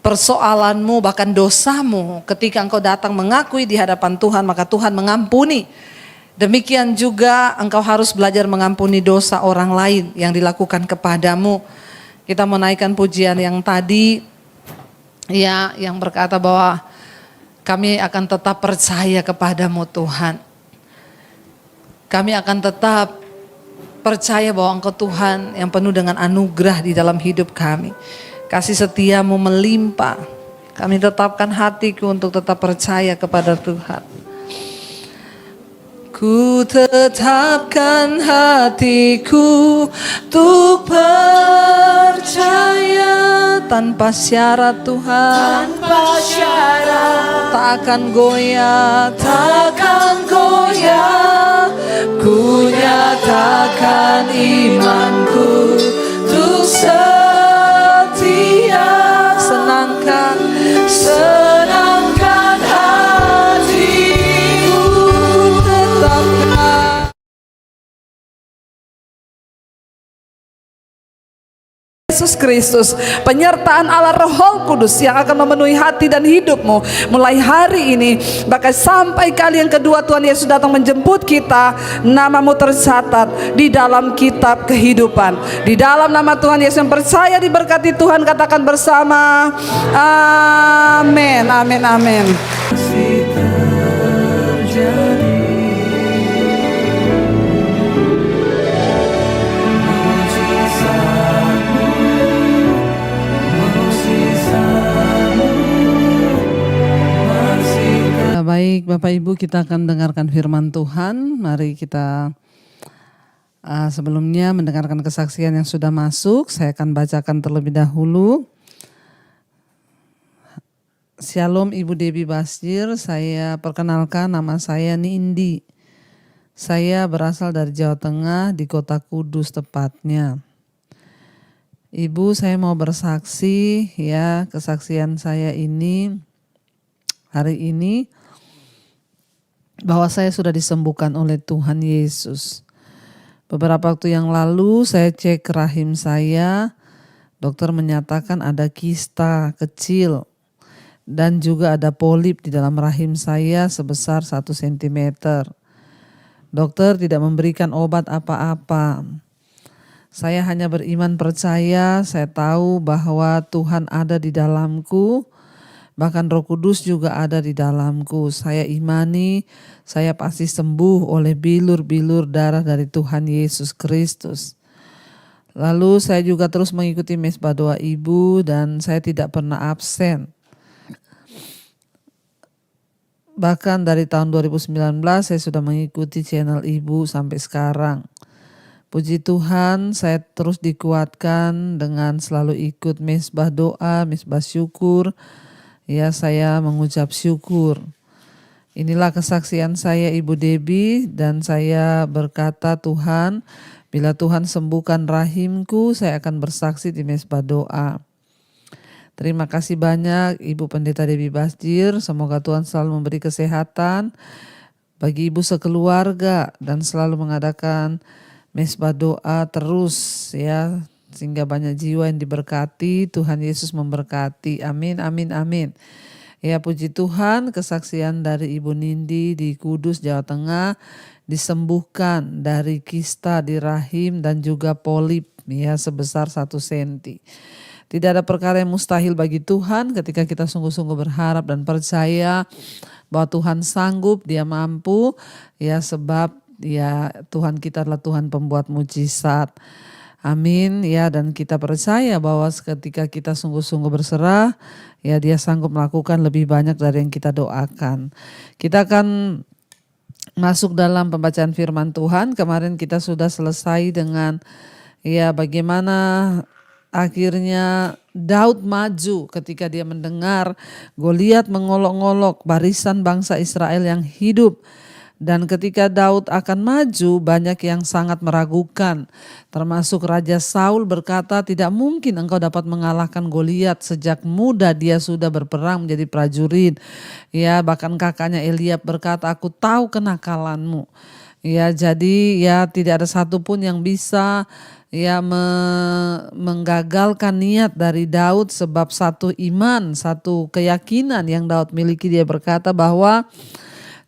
persoalanmu, bahkan dosamu, ketika engkau datang mengakui di hadapan Tuhan, maka Tuhan mengampuni. Demikian juga engkau harus belajar mengampuni dosa orang lain yang dilakukan kepadamu. Kita menaikkan pujian yang tadi, ya, yang berkata bahwa kami akan tetap percaya kepadamu Tuhan. Kami akan tetap percaya bahwa Engkau Tuhan yang penuh dengan anugerah di dalam hidup kami. Kasih setiamu melimpah. Kami tetapkan hatiku untuk tetap percaya kepada Tuhan. Ku tetapkan hatiku untuk percaya tanpa syarat Tuhan, tanpa syarat, tak akan goyah, tak akan goyah. Ku nyatakan imanku untuk setia, senangkan Yesus Kristus, penyertaan Allah Roh Kudus yang akan memenuhi hati dan hidupmu mulai hari ini, bahkan sampai kali yang kedua Tuhan Yesus datang menjemput kita, namamu tercatat di dalam kitab kehidupan. Di dalam nama Tuhan Yesus yang percaya diberkati Tuhan, katakan bersama, amin, amin, amin. Baik Bapak Ibu, kita akan dengarkan firman Tuhan. Mari kita sebelumnya mendengarkan kesaksian yang sudah masuk. Saya akan bacakan terlebih dahulu. Shalom Ibu Debbie Basjir, saya perkenalkan, nama saya Nindi. Saya berasal dari Jawa Tengah, di kota Kudus tepatnya. Ibu, saya mau bersaksi ya, kesaksian saya ini hari ini bahwa saya sudah disembuhkan oleh Tuhan Yesus. Beberapa waktu yang lalu saya cek rahim saya, dokter menyatakan ada kista kecil dan juga ada polip di dalam rahim saya sebesar 1 cm. Dokter tidak memberikan obat apa-apa. Saya hanya beriman percaya, saya tahu bahwa Tuhan ada di dalamku. Bahkan Roh Kudus juga ada di dalamku. Saya imani, saya pasti sembuh oleh bilur-bilur darah dari Tuhan Yesus Kristus. Lalu saya juga terus mengikuti mesbah doa Ibu dan saya tidak pernah absen. Bahkan dari tahun 2019 saya sudah mengikuti channel Ibu sampai sekarang. Puji Tuhan, saya terus dikuatkan dengan selalu ikut mesbah doa, mesbah syukur. Ya, saya mengucap syukur. Inilah kesaksian saya Ibu Debbie, dan saya berkata Tuhan, bila Tuhan sembuhkan rahimku, saya akan bersaksi di mesbah doa. Terima kasih banyak Ibu Pendeta Debbie Basjir, semoga Tuhan selalu memberi kesehatan bagi Ibu sekeluarga dan selalu mengadakan mesbah doa terus ya, sehingga banyak jiwa yang diberkati. Tuhan Yesus memberkati. Amin, amin, amin. Ya, puji Tuhan, kesaksian dari Ibu Nindi di Kudus, Jawa Tengah, disembuhkan dari kista di rahim dan juga polip ya sebesar 1 cm. Tidak ada perkara yang mustahil bagi Tuhan ketika kita sungguh-sungguh berharap dan percaya bahwa Tuhan sanggup, Dia mampu ya, sebab ya Tuhan kita adalah Tuhan pembuat mujizat. Amin ya, dan kita percaya bahwa ketika kita sungguh-sungguh berserah ya, Dia sanggup melakukan lebih banyak dari yang kita doakan. Kita akan masuk dalam pembacaan firman Tuhan. Kemarin kita sudah selesai dengan ya bagaimana akhirnya Daud maju ketika dia mendengar Goliat mengolok-ngolok barisan bangsa Israel yang hidup. Dan ketika Daud akan maju, banyak yang sangat meragukan. Termasuk Raja Saul berkata, tidak mungkin engkau dapat mengalahkan Goliat. Sejak muda dia sudah berperang menjadi prajurit. Ya, bahkan kakaknya Eliab berkata, aku tahu kenakalanmu. Ya, jadi ya tidak ada satupun yang bisa ya menggagalkan niat dari Daud, sebab satu iman, satu keyakinan yang Daud miliki. Dia berkata bahwa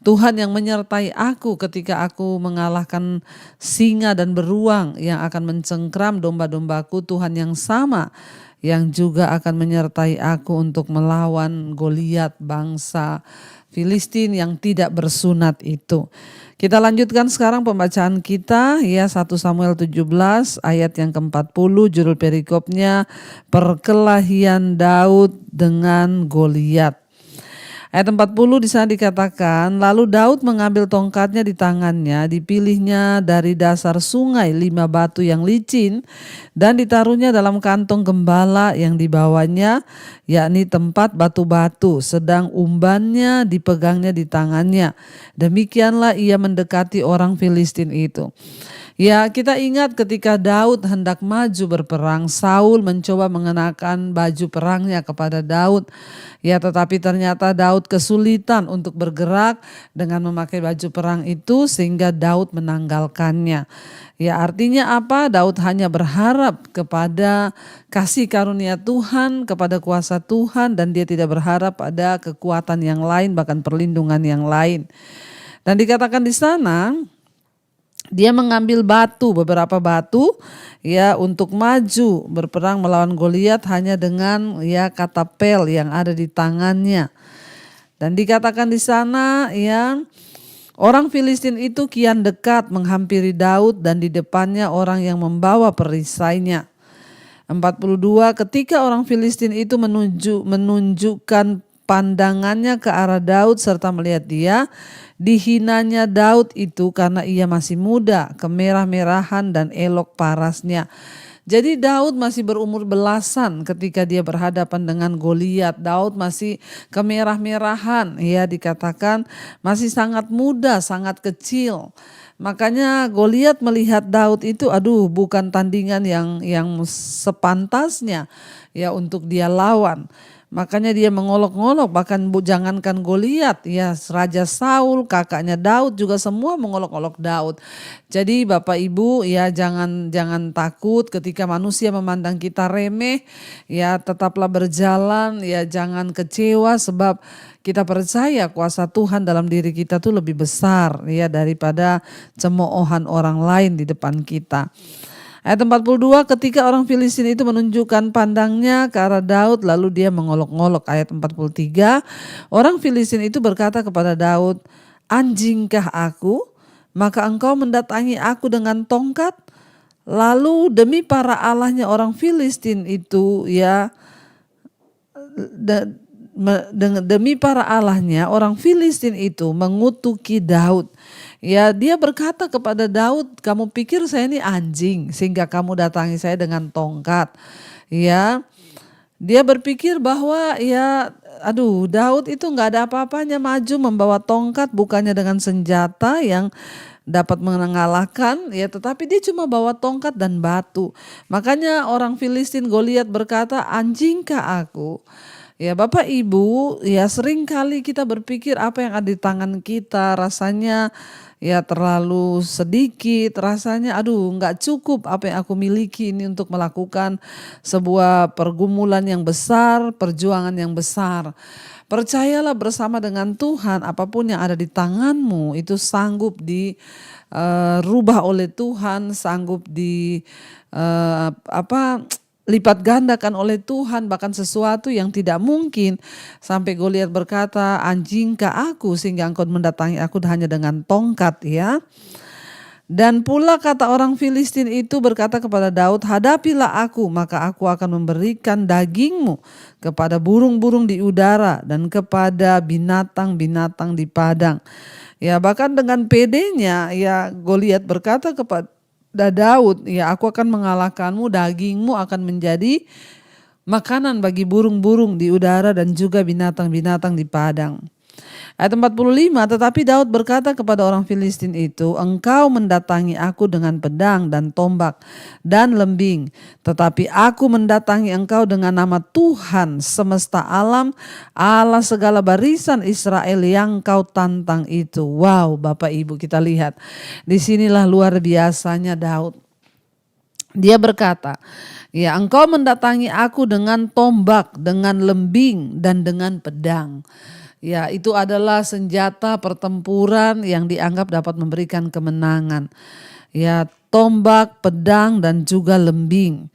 Tuhan yang menyertai aku ketika aku mengalahkan singa dan beruang yang akan mencengkram domba-dombaku. Tuhan yang sama yang juga akan menyertai aku untuk melawan Goliat bangsa Filistin yang tidak bersunat itu. Kita lanjutkan sekarang pembacaan kita ya, 1 Samuel 17 ayat yang ke-40, judul perikopnya perkelahian Daud dengan Goliat. Ayat 40 di sana dikatakan, lalu Daud mengambil tongkatnya di tangannya, dipilihnya dari dasar sungai 5 batu yang licin dan ditaruhnya dalam kantong gembala yang dibawanya, yakni tempat batu-batu, sedang umbannya dipegangnya di tangannya. Demikianlah ia mendekati orang Filistin itu. Ya, kita ingat ketika Daud hendak maju berperang, Saul mencoba mengenakan baju perangnya kepada Daud. Ya, tetapi ternyata Daud kesulitan untuk bergerak dengan memakai baju perang itu sehingga Daud menanggalkannya. Ya, artinya apa? Daud hanya berharap kepada kasih karunia Tuhan, kepada kuasa Tuhan, dan dia tidak berharap pada kekuatan yang lain, bahkan perlindungan yang lain. Dan dikatakan di sana, dia mengambil beberapa batu ya untuk maju berperang melawan Goliat hanya dengan ya katapel yang ada di tangannya. Dan dikatakan di sana ya orang Filistin itu kian dekat menghampiri Daud dan di depannya orang yang membawa perisainya. 42 ketika orang Filistin itu menunjukkan pandangannya ke arah Daud serta melihat dia, dihinanya Daud itu karena ia masih muda, kemerah-merahan dan elok parasnya. Jadi Daud masih berumur belasan ketika dia berhadapan dengan Goliat. Daud masih kemerah-merahan, ya dikatakan masih sangat muda, sangat kecil. Makanya Goliat melihat Daud itu bukan tandingan yang sepantasnya ya untuk dia lawan. Makanya dia mengolok-ngolok, bahkan jangankan Goliat, ya Raja Saul, kakaknya Daud juga semua mengolok-olok Daud. Jadi Bapak Ibu ya jangan takut ketika manusia memandang kita remeh, ya tetaplah berjalan, ya jangan kecewa sebab kita percaya kuasa Tuhan dalam diri kita tuh lebih besar ya daripada cemoohan orang lain di depan kita. Ayat 42 ketika orang Filistin itu menunjukkan pandangnya ke arah Daud lalu dia mengolok-ngolok. Ayat 43 orang Filistin itu berkata kepada Daud, anjingkah aku? Maka engkau mendatangi aku dengan tongkat? Lalu demi para allahnya orang Filistin itu ya demi para allahnya orang Filistin itu mengutuki Daud. Ya dia berkata kepada Daud, kamu pikir saya ini anjing sehingga kamu datangi saya dengan tongkat. Ya dia berpikir bahwa Daud itu gak ada apa-apanya maju membawa tongkat bukannya dengan senjata yang dapat mengalahkan ya tetapi dia cuma bawa tongkat dan batu. Makanya orang Filistin Goliat berkata, anjingkah aku? Ya Bapak Ibu ya sering kali kita berpikir apa yang ada di tangan kita rasanya ya terlalu sedikit, rasanya nggak cukup apa yang aku miliki ini untuk melakukan sebuah pergumulan yang besar, perjuangan yang besar. Percayalah bersama dengan Tuhan apapun yang ada di tanganmu itu sanggup dirubah oleh Tuhan, sanggup lipat gandakan oleh Tuhan, bahkan sesuatu yang tidak mungkin. Sampai Goliat berkata, anjingkah aku sehingga engkau mendatangi aku hanya dengan tongkat ya. Dan pula kata orang Filistin itu berkata kepada Daud, hadapilah aku maka aku akan memberikan dagingmu kepada burung-burung di udara dan kepada binatang-binatang di padang. Ya bahkan dengan pedenya ya Goliat berkata kepada Daud, ya aku akan mengalahkanmu, dagingmu akan menjadi makanan bagi burung-burung di udara dan juga binatang-binatang di padang. Ayat 45, tetapi Daud berkata kepada orang Filistin itu, engkau mendatangi aku dengan pedang dan tombak dan lembing, tetapi aku mendatangi engkau dengan nama Tuhan semesta alam, Allah segala barisan Israel yang kau tantang itu. Wow, Bapak Ibu kita lihat, disinilah luar biasanya Daud. Dia berkata, ya engkau mendatangi aku dengan tombak, dengan lembing dan dengan pedang. Ya itu adalah senjata pertempuran yang dianggap dapat memberikan kemenangan. Ya tombak, pedang dan juga lembing.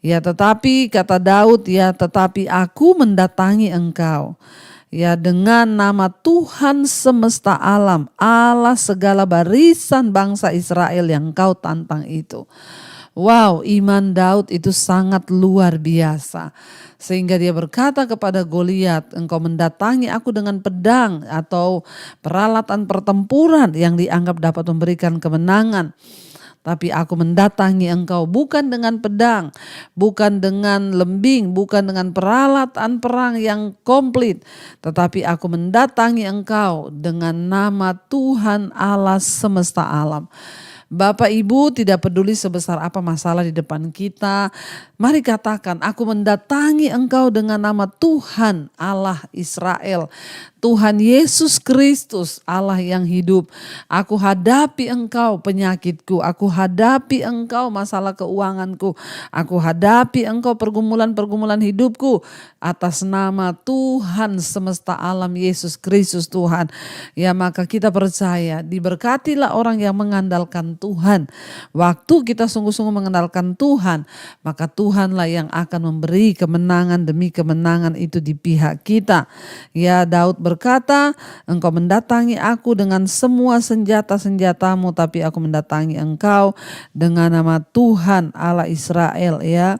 Ya tetapi kata Daud ya tetapi aku mendatangi engkau. Ya dengan nama Tuhan semesta alam, Allah segala barisan bangsa Israel yang kau tantang itu. Wow, iman Daud itu sangat luar biasa. Sehingga dia berkata kepada Goliat, engkau mendatangi aku dengan pedang atau peralatan pertempuran yang dianggap dapat memberikan kemenangan. Tapi aku mendatangi engkau bukan dengan pedang, bukan dengan lembing, bukan dengan peralatan perang yang komplit. Tetapi aku mendatangi engkau dengan nama Tuhan Allah semesta alam. Bapak Ibu, tidak peduli sebesar apa masalah di depan kita, mari katakan, aku mendatangi engkau dengan nama Tuhan Allah Israel, Tuhan Yesus Kristus, Allah yang hidup. Aku hadapi engkau penyakitku, aku hadapi engkau masalah keuanganku, aku hadapi engkau pergumulan-pergumulan hidupku atas nama Tuhan semesta alam Yesus Kristus Tuhan. Ya, maka kita percaya diberkatilah orang yang mengandalkan Tuhan. Waktu kita sungguh-sungguh mengandalkan Tuhan, maka Tuhanlah yang akan memberi kemenangan demi kemenangan itu di pihak kita. Ya, Daud berkata, engkau mendatangi aku dengan semua senjata-senjatamu, tapi aku mendatangi engkau dengan nama Tuhan Allah Israel. Ya.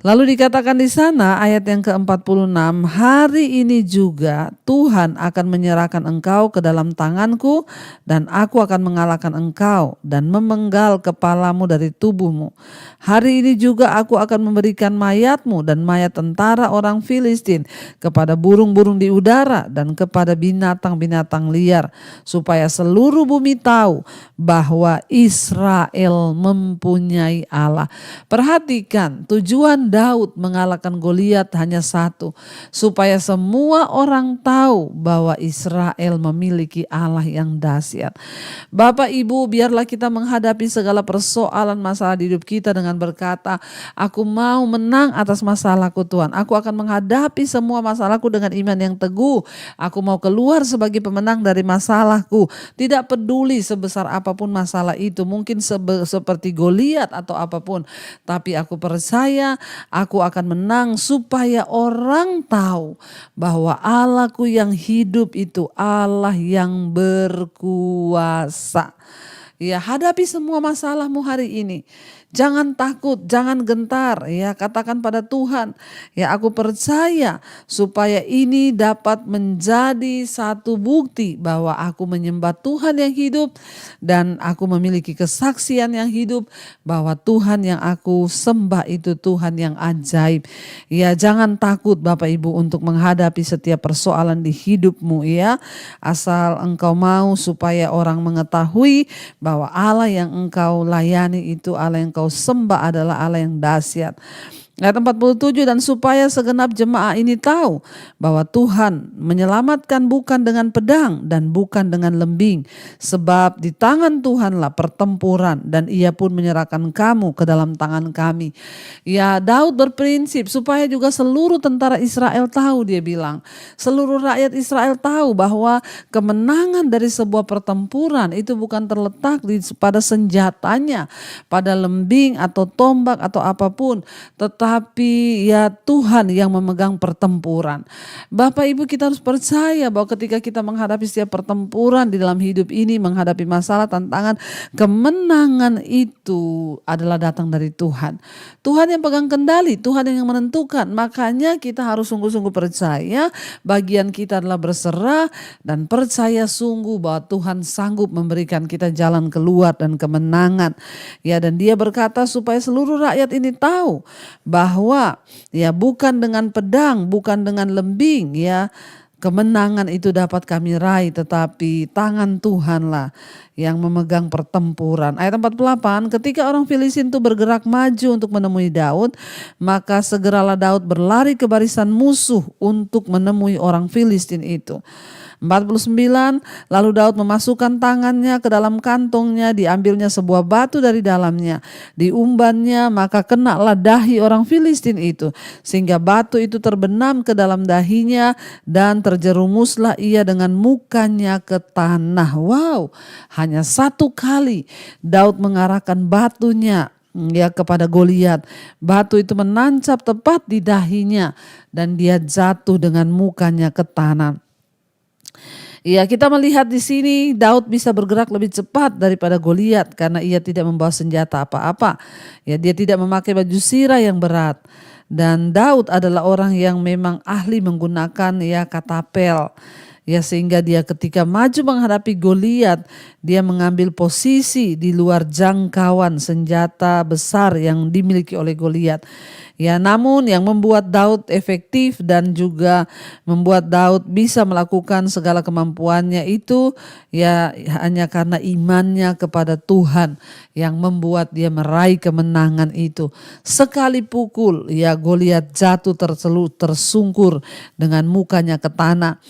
Lalu dikatakan di sana ayat yang ke-46, hari ini juga Tuhan akan menyerahkan engkau ke dalam tanganku dan aku akan mengalahkan engkau dan memenggal kepalamu dari tubuhmu. Hari ini juga aku akan memberikan mayatmu dan mayat tentara orang Filistin kepada burung-burung di udara dan kepada binatang-binatang liar, supaya seluruh bumi tahu bahwa Israel mempunyai Allah. Perhatikan, tujuan Daud mengalahkan Goliat hanya satu, supaya semua orang tahu bahwa Israel memiliki Allah yang dahsyat. Bapak Ibu, biarlah kita menghadapi segala persoalan masalah di hidup kita dengan berkata, aku mau menang atas masalahku Tuhan. Aku akan menghadapi semua masalahku dengan iman yang teguh. Aku mau keluar sebagai pemenang dari masalahku. Tidak peduli sebesar apapun masalah itu, mungkin seperti Goliat atau apapun, tapi aku percaya aku akan menang supaya orang tahu bahwa Allahku yang hidup itu Allah yang berkuasa. Ya, hadapi semua masalahmu hari ini. Jangan takut, jangan gentar, ya, katakan pada Tuhan, ya, aku percaya supaya ini dapat menjadi satu bukti bahwa aku menyembah Tuhan yang hidup dan aku memiliki kesaksian yang hidup bahwa Tuhan yang aku sembah itu Tuhan yang ajaib. Ya, jangan takut Bapak Ibu untuk menghadapi setiap persoalan di hidupmu, ya, asal engkau mau supaya orang mengetahui bahwa Allah yang engkau layani itu Allah yang engkau sembah adalah Allah yang dahsyat. Ayat 47, dan supaya segenap jemaah ini tahu bahwa Tuhan menyelamatkan bukan dengan pedang dan bukan dengan lembing, sebab di tangan Tuhanlah pertempuran dan ia pun menyerahkan kamu ke dalam tangan kami. Ya, Daud berprinsip supaya juga seluruh tentara Israel tahu, dia bilang, seluruh rakyat Israel tahu bahwa kemenangan dari sebuah pertempuran itu bukan terletak pada senjatanya, pada lembing atau tombak atau apapun, tetapi ya Tuhan yang memegang pertempuran. Bapak Ibu, kita harus percaya bahwa ketika kita menghadapi setiap pertempuran di dalam hidup ini, menghadapi masalah, tantangan, kemenangan itu adalah datang dari Tuhan. Tuhan yang pegang kendali, Tuhan yang menentukan. Makanya kita harus sungguh-sungguh percaya, bagian kita adalah berserah dan percaya sungguh bahwa Tuhan sanggup memberikan kita jalan keluar dan kemenangan. Ya, dan dia berkata supaya seluruh rakyat ini tahu bahwa ya bukan dengan pedang, bukan dengan lembing, ya, kemenangan itu dapat kami raih, tetapi tangan Tuhanlah yang memegang pertempuran. Ayat 48, ketika orang Filistin itu bergerak maju untuk menemui Daud, maka segeralah Daud berlari ke barisan musuh untuk menemui orang Filistin itu. 49, lalu Daud memasukkan tangannya ke dalam kantongnya, diambilnya sebuah batu dari dalamnya, diumbannya, maka kenalah dahi orang Filistin itu, sehingga batu itu terbenam ke dalam dahinya dan terjerumuslah ia dengan mukanya ke tanah. Wow, hanya satu kali Daud mengarahkan batunya ya kepada Goliat. Batu itu menancap tepat di dahinya dan dia jatuh dengan mukanya ke tanah. Ya, kita melihat di sini Daud bisa bergerak lebih cepat daripada Goliat karena ia tidak membawa senjata apa-apa. Ya, dia tidak memakai baju sirah yang berat. Dan Daud adalah orang yang memang ahli menggunakan ya katapel. Ya, sehingga dia ketika maju menghadapi Goliat, dia mengambil posisi di luar jangkauan senjata besar yang dimiliki oleh Goliat. Ya, namun yang membuat Daud efektif dan juga membuat Daud bisa melakukan segala kemampuannya itu ya hanya karena imannya kepada Tuhan yang membuat dia meraih kemenangan itu. Sekali pukul ya Goliat jatuh tersungkur dengan mukanya ke tanah.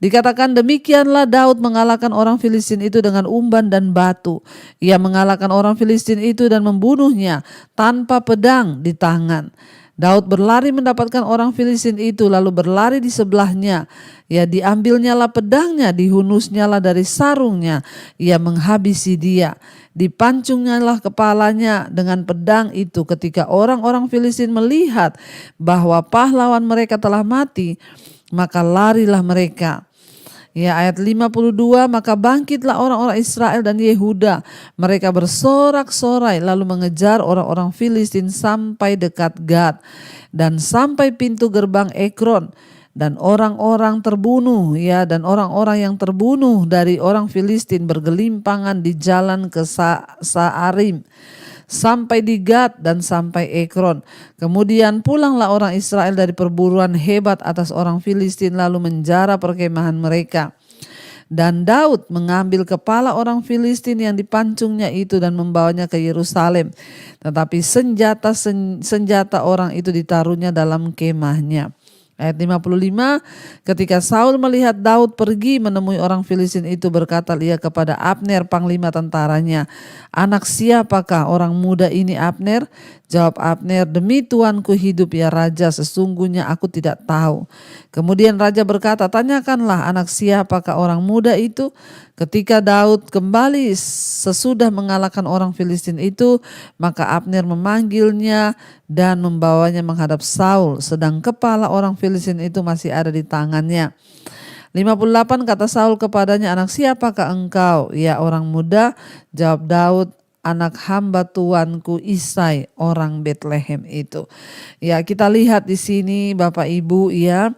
Dikatakan demikianlah Daud mengalahkan orang Filistin itu dengan umban dan batu. Ia mengalahkan orang Filistin itu dan membunuhnya tanpa pedang di tangan. Daud berlari mendapatkan orang Filistin itu lalu berlari di sebelahnya. Ya, diambilnyalah pedangnya, dihunusnyalah dari sarungnya. Ia menghabisi dia. Dipancungnyalah kepalanya dengan pedang itu. Ketika orang-orang Filistin melihat bahwa pahlawan mereka telah mati, maka larilah mereka. Ya, ayat 52, maka bangkitlah orang-orang Israel dan Yehuda. Mereka bersorak-sorai lalu mengejar orang-orang Filistin sampai dekat Gad dan sampai pintu gerbang Ekron. Dan orang-orang terbunuh ya, dan orang-orang yang terbunuh dari orang Filistin bergelimpangan di jalan ke Saarim sampai di Gad dan sampai Ekron. Kemudian pulanglah orang Israel dari perburuan hebat atas orang Filistin lalu menjara perkemahan mereka. Dan Daud mengambil kepala orang Filistin yang dipancungnya itu dan membawanya ke Yerusalem. Tetapi senjata orang itu ditaruhnya dalam kemahnya. Ayat 55, ketika Saul melihat Daud pergi menemui orang Filistin itu, berkata ia kepada Abner panglima tentaranya, anak siapakah orang muda ini Abner? Jawab Abner, demi tuanku hidup ya raja, sesungguhnya aku tidak tahu. Kemudian raja berkata, tanyakanlah anak siapakah orang muda itu. Ketika Daud kembali sesudah mengalahkan orang Filistin itu, maka Abner memanggilnya dan membawanya menghadap Saul, sedang kepala orang Filistin itu masih ada di tangannya. 58, kata Saul kepadanya, anak siapakah engkau? Ya, orang muda. Jawab Daud, anak hamba tuanku Isai orang Betlehem itu. Ya, kita lihat di sini Bapak Ibu ya.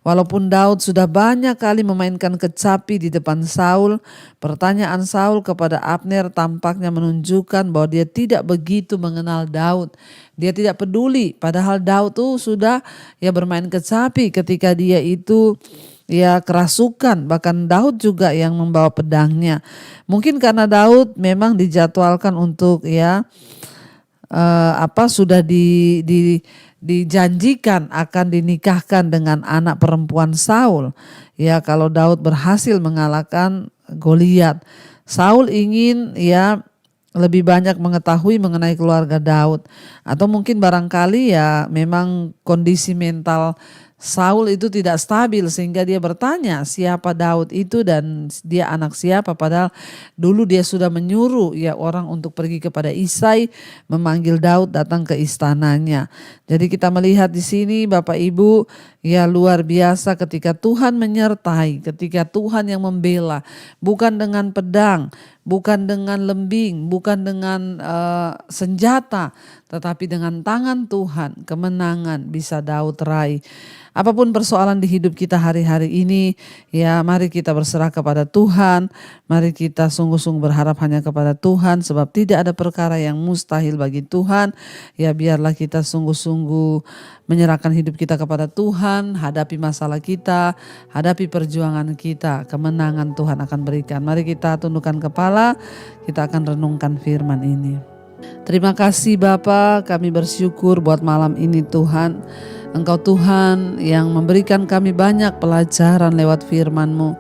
Walaupun Daud sudah banyak kali memainkan kecapi di depan Saul, pertanyaan Saul kepada Abner tampaknya menunjukkan bahwa dia tidak begitu mengenal Daud. Dia tidak peduli, padahal Daud tuh sudah ya bermain kecapi ketika dia itu ya kerasukan, bahkan Daud juga yang membawa pedangnya. Mungkin karena Daud memang dijadwalkan untuk ya sudah dijanjikan akan dinikahkan dengan anak perempuan Saul. Ya, kalau Daud berhasil mengalahkan Goliat, Saul ingin ya lebih banyak mengetahui mengenai keluarga Daud, atau mungkin barangkali ya memang kondisi mental Saul itu tidak stabil sehingga dia bertanya siapa Daud itu dan dia anak siapa, padahal dulu dia sudah menyuruh ya orang untuk pergi kepada Isai memanggil Daud datang ke istananya. Jadi kita melihat di sini Bapak Ibu ya luar biasa ketika Tuhan menyertai, ketika Tuhan yang membela, bukan dengan pedang, bukan dengan lembing, bukan dengan senjata, tetapi dengan tangan Tuhan kemenangan bisa Daud raih. Apapun persoalan di hidup kita hari-hari ini, ya mari kita berserah kepada Tuhan, mari kita sungguh-sungguh berharap hanya kepada Tuhan, sebab tidak ada perkara yang mustahil bagi Tuhan. Ya biarlah kita sungguh-sungguh menyerahkan hidup kita kepada Tuhan, hadapi masalah kita, hadapi perjuangan kita, kemenangan Tuhan akan berikan. Mari kita tundukkan kepala, kita akan renungkan firman ini. Terima kasih Bapa, kami bersyukur buat malam ini Tuhan. Engkau Tuhan yang memberikan kami banyak pelajaran lewat firman-Mu.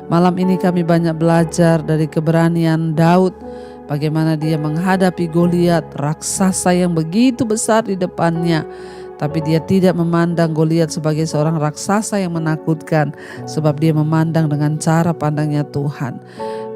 Malam ini kami banyak belajar dari keberanian Daud, bagaimana dia menghadapi Goliat, raksasa yang begitu besar di depannya. Tapi dia tidak memandang Goliat sebagai seorang raksasa yang menakutkan, sebab dia memandang dengan cara pandangnya Tuhan.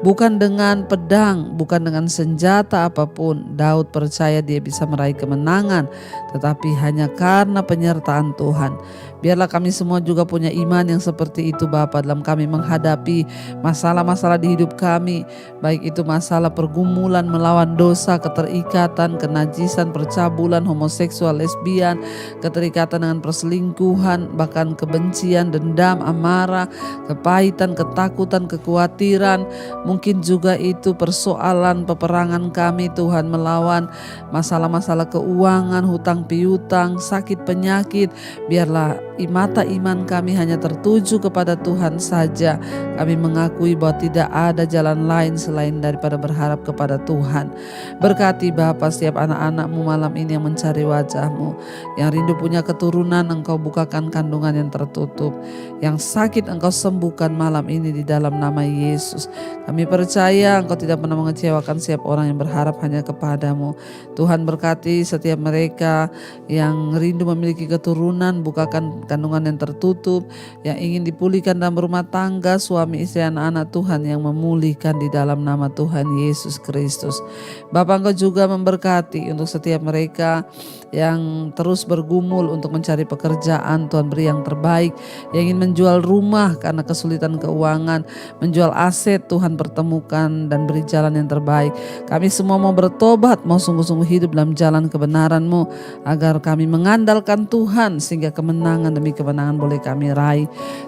bukan dengan pedang, bukan dengan senjata apapun. Daud percaya dia bisa meraih kemenangan, tetapi hanya karena penyertaan Tuhan. Biarlah kami semua juga punya iman yang seperti itu Bapa, dalam kami menghadapi masalah-masalah di hidup kami, baik itu masalah pergumulan melawan dosa, keterikatan, kenajisan, percabulan, homoseksual, lesbian, keterikatan dengan perselingkuhan, bahkan kebencian, dendam, amarah, kepahitan, ketakutan, kekhawatiran. Mungkin juga itu persoalan peperangan kami Tuhan melawan masalah-masalah keuangan, hutang piutang, sakit penyakit. Biarlah mata iman kami hanya tertuju kepada Tuhan saja. Kami mengakui bahwa tidak ada jalan lain selain daripada berharap kepada Tuhan. Berkati Bapa setiap anak-anak-Mu malam ini yang mencari wajah-Mu, yang rindu punya keturunan, Engkau bukakan kandungan yang tertutup, yang sakit Engkau sembuhkan malam ini di dalam nama Yesus. Kami percaya Engkau tidak pernah mengecewakan setiap orang yang berharap hanya kepadamu. Tuhan berkati setiap mereka yang rindu memiliki keturunan, bukakan kandungan yang tertutup, yang ingin dipulihkan dalam rumah tangga, suami istri anak-anak Tuhan yang memulihkan di dalam nama Tuhan Yesus Kristus. Bapa, Engkau juga memberkati untuk setiap mereka yang terus bergumul untuk mencari pekerjaan. Tuhan beri yang terbaik, yang ingin menjual rumah karena kesulitan keuangan, menjual aset, Tuhan pertemukan dan beri jalan yang terbaik. Kami semua mau bertobat, mau sungguh-sungguh hidup dalam jalan kebenaran-Mu, agar kami mengandalkan Tuhan sehingga kemenangan demi kemenangan boleh kami raih.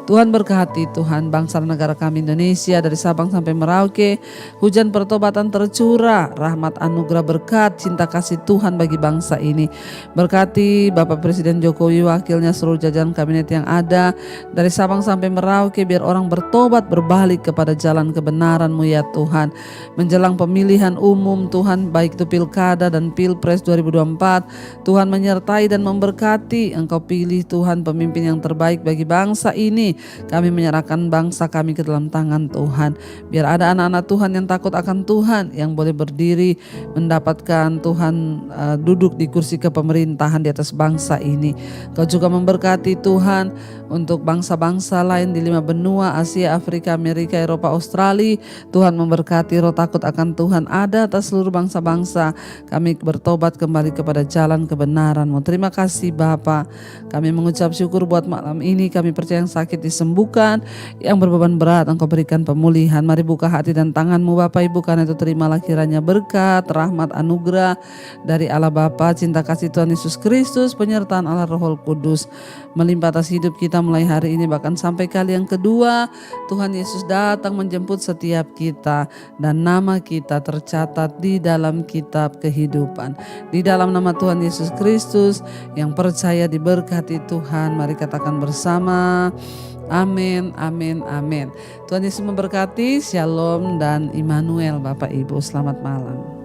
Tuhan berkati Tuhan bangsa dan negara kami Indonesia, dari Sabang sampai Merauke. Hujan pertobatan tercurah, rahmat anugerah berkat cinta kasih Tuhan bagi bangsa ini. Berkati Bapak Presiden Jokowi, wakilnya, seluruh jajaran kabinet yang ada dari Sabang sampai Merauke, biar orang bertobat berbalik kepada jalan kebenaran-Mu ya Tuhan. Menjelang pemilihan umum Tuhan, baik itu pilkada dan pilpres 2024, Tuhan menyertai dan memberkati. Engkau pilih Tuhan pemimpin yang terbaik bagi bangsa ini. Kami menyerahkan bangsa kami ke dalam tangan Tuhan. Biar ada anak-anak Tuhan yang takut akan Tuhan, yang boleh berdiri mendapatkan Tuhan duduk di kursi kepemerintahan di atas bangsa ini. Kau juga memberkati Tuhan untuk bangsa-bangsa lain di 5 benua, Asia, Afrika, Amerika, Eropa, Australia. Tuhan memberkati, roh takut akan Tuhan ada atas seluruh bangsa-bangsa. Kami bertobat kembali kepada jalan kebenaran-Mu. Terima kasih Bapa. Kami mengucap syukur buat malam ini. Kami percaya yang sakit disembuhkan, yang berbeban berat Engkau berikan pemulihan. Mari buka hati dan tangan-Mu Bapak Ibu, karena itu terimalah kiranya berkat, rahmat, anugerah dari Allah Bapa, cinta kasih Tuhan Yesus Kristus, penyertaan Allah Roh Kudus melimpah atas hidup kita mulai hari ini bahkan sampai kali yang kedua. Tuhan Yesus datang menjemput setiap kita dan nama kita tercatat di dalam kitab kehidupan. Di dalam nama Tuhan Yesus Kristus yang percaya diberkati Tuhan, mari katakan bersama, amin, amin, amin. Tuhan Yesus memberkati. Shalom dan Immanuel Bapak Ibu, selamat malam.